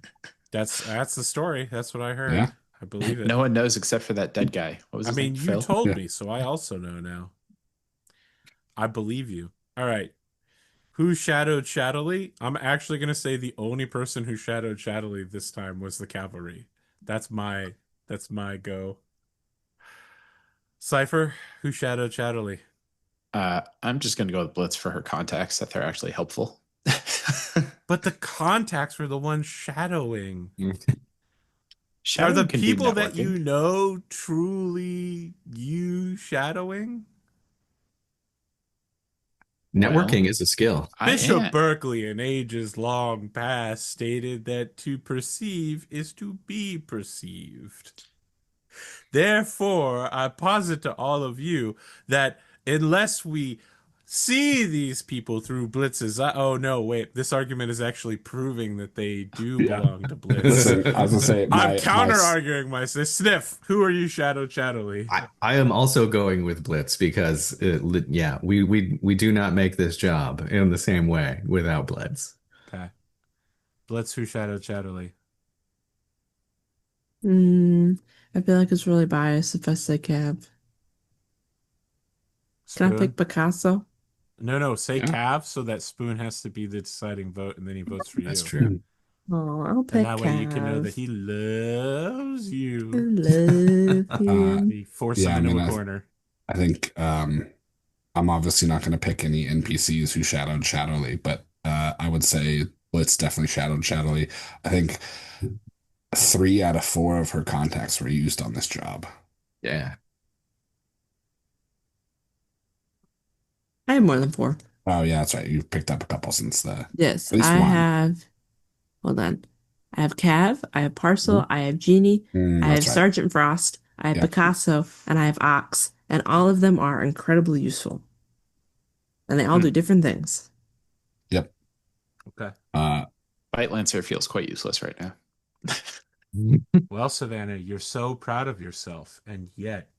That's the story. That's what I heard. Yeah. I believe it. No one knows except for that dead guy. What was I his mean, name? you Phil? told Yeah. me, so I also know now. I believe you. All right. Who shadowed Shadowly? I'm actually going to say the only person who shadowed Shadowly this time was the cavalry. That's my go. Cipher, who shadowed Shadowly? I'm just going to go with Blitz for her contacts that they're actually helpful. But the contacts were the ones shadowing. Shadow Are the can do people that networking. you know truly you shadowing? Networking Well, is a skill. Bishop am. Berkeley in ages long past stated that to perceive is to be perceived. Therefore, I posit to all of you that unless we see these people through Blitz's, oh no, wait, this argument is actually proving that they do Yeah. belong to Blitz. Listen, I was gonna say I'm counter arguing myself. Sniff, who are you, Shadow Chattily? I am also going with Blitz because we do not make this job in the same way without Blitz. Okay. Blitz, who, Shadow Chattily? I feel like it's really biased if I say Cav. Can I Spoon? pick Picasso? No, say Yeah. Cav so that Spoon has to be the deciding vote and then he votes for you. That's true. Oh, I'll And pick that way you can know that Cav. he loves I you. love him. He force Yeah, him I into mean, a corner. I think I'm obviously not going to pick any NPCs who shadowed Shadowly, but I would say Blitz definitely shadowed Shadowly. I think 3 out of 4 of her contacts were used on this job. Yeah. I have more than 4. Oh yeah, that's right. You've picked up a couple since Yes, at least I one. have. Hold on. I have Cav, I have Parcel, I have Genie, I have That's right. Sergeant Frost, I have Yep. Picasso, and I have Ox, and all of them are incredibly useful. And they all do different things. Yep. Okay. Bite Lancer feels quite useless right now. Well, Savannah, you're so proud of yourself, and yet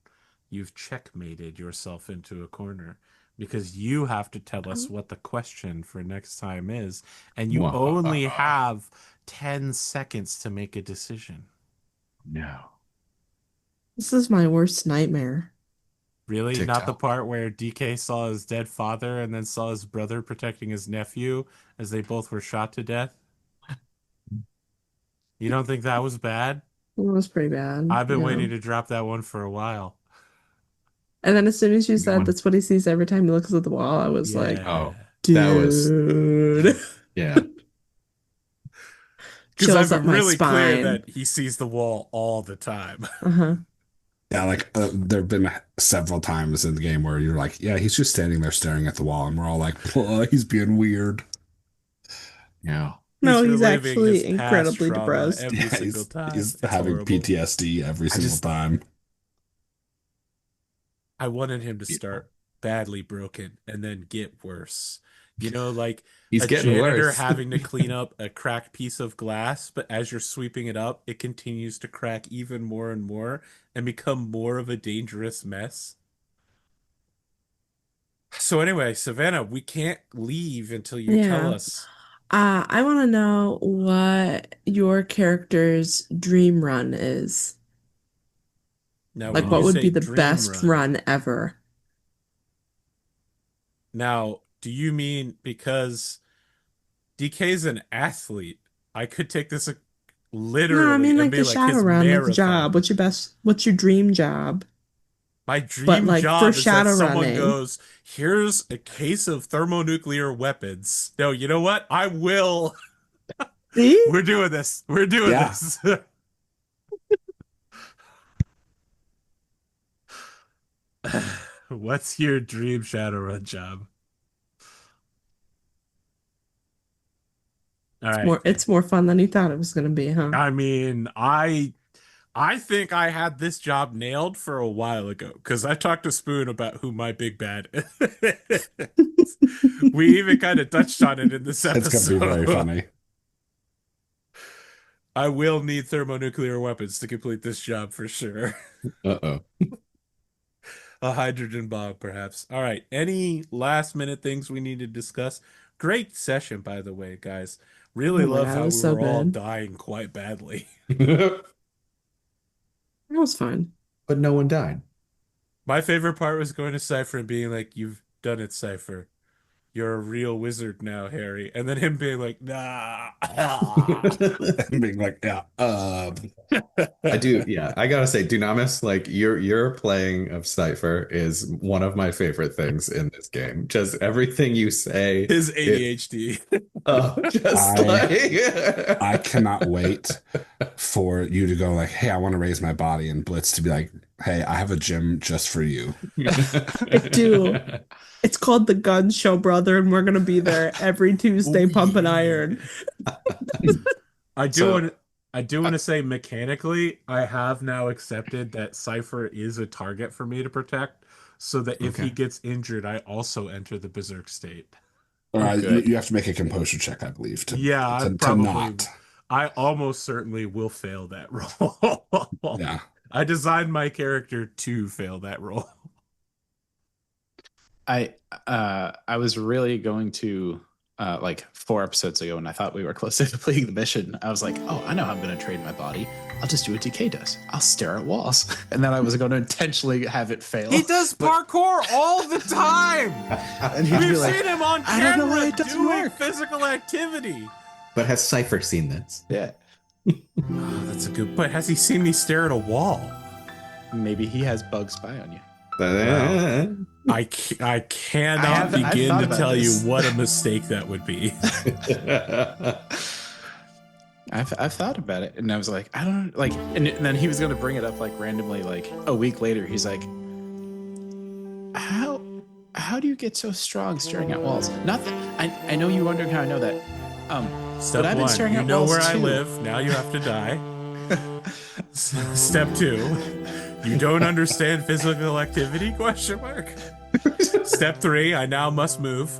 you've checkmated yourself into a corner because you have to tell us what the question for next time is, and you only have 10 seconds to make a decision. No. This is my worst nightmare. Really? TikTok. Not the part where Decay saw his dead father and then saw his brother protecting his nephew as they both were shot to death? You don't think that was bad? It was pretty bad. I've been yeah. waiting to drop that one for a while. And then as soon as you Good said one. that's what he sees every time he looks at the wall, I was like, Oh, dude. that was yeah. Because I've Chills up been my really clear spine. that he sees the wall all the time. Uh-huh. Yeah, like there have been several times in the game where you're like, yeah, he's just standing there staring at the wall, and we're all like, oh, he's being weird. Yeah. No, he's reliving actually his past incredibly trauma depressed. every Yeah, single time. he's It's having horrible. PTSD every single time. I wanted him to start badly broken and then get worse. You know, like He's a getting janitor worse. having to clean up a cracked piece of glass, but as you're sweeping it up, it continues to crack even more and more and become more of a dangerous mess. So anyway, Savannah, we can't leave until you tell Yeah. us. I want to know what your character's dream run is. Now, Like, when what you would say be the dream best run ever? Now, do you mean because DK's an athlete? I could take this No, literally I mean and like be the like his Shadowrun, like the marathon. job. What's your dream job? My But dream like job for is that someone Shadowrunning. goes, here's a case of thermonuclear weapons. No, you know what? I will. See? We're doing this. We're doing Yeah. this. What's your dream Shadowrun job? All right. It's more fun than you thought it was gonna be, huh? I mean, I think I had this job nailed for a while ago because I talked to Spoon about who my big bad is. We even kind of touched on it in this episode. It's gonna be very funny. I will need thermonuclear weapons to complete this job for sure. Uh-oh. A hydrogen bomb, perhaps. All right. Any last minute things we need to discuss? Great session, by the way, guys. Really Oh my love God, how it we was so were all good. dying quite badly. That was fun. But no one died. My favorite part was going to Cipher and being like, "You've done it, Cipher. You're a real wizard now, Harry." And then him being like, "Nah." And being like, yeah, I do, yeah. I gotta say, Dunamis, like your playing of Cipher is one of my favorite things in this game. Just everything you say, His ADHD. I cannot wait for you to go like, hey, I want to raise my body, and Blitz to be like, hey, I have a gym just for you. I do. It's called the Gun Show, brother, and we're gonna be there every Tuesday pumping iron. I do want to. I do want to say mechanically, I have now accepted that Cipher is a target for me to protect, so that if he Okay. gets injured, I also enter the berserk state. Or you, good. you have to make a composure check, I believe, Yeah, I to probably, not. I almost certainly will fail that roll. Yeah. I designed my character to fail that roll. I was really going to like 4 episodes ago when I thought we were close to completing the mission. I was like, oh, I know how I'm going to train my body. I'll just do what Decay does. I'll stare at walls, and then I was going to intentionally have it fail. He does parkour all the time. And he'd be We've like, seen him on I don't know why camera it doesn't doing work. physical activity. But has Cipher seen this? yeah, Oh, that's a good point. Has he seen me stare at a wall? maybe he has bug spy on you. I cannot I've begin thought to about tell this. you what a mistake that would be. I've thought about it, and I was like, I don't like. And then he was going to bring it up like randomly, like a week later. He's like, how do you get so strong staring at walls? Not that I know you're wondering how I know that. Step But I've been one, staring you at know walls where I too. live. Now you have to die. Step 2, you don't understand physical activity? Question mark. Step 3, I now must move.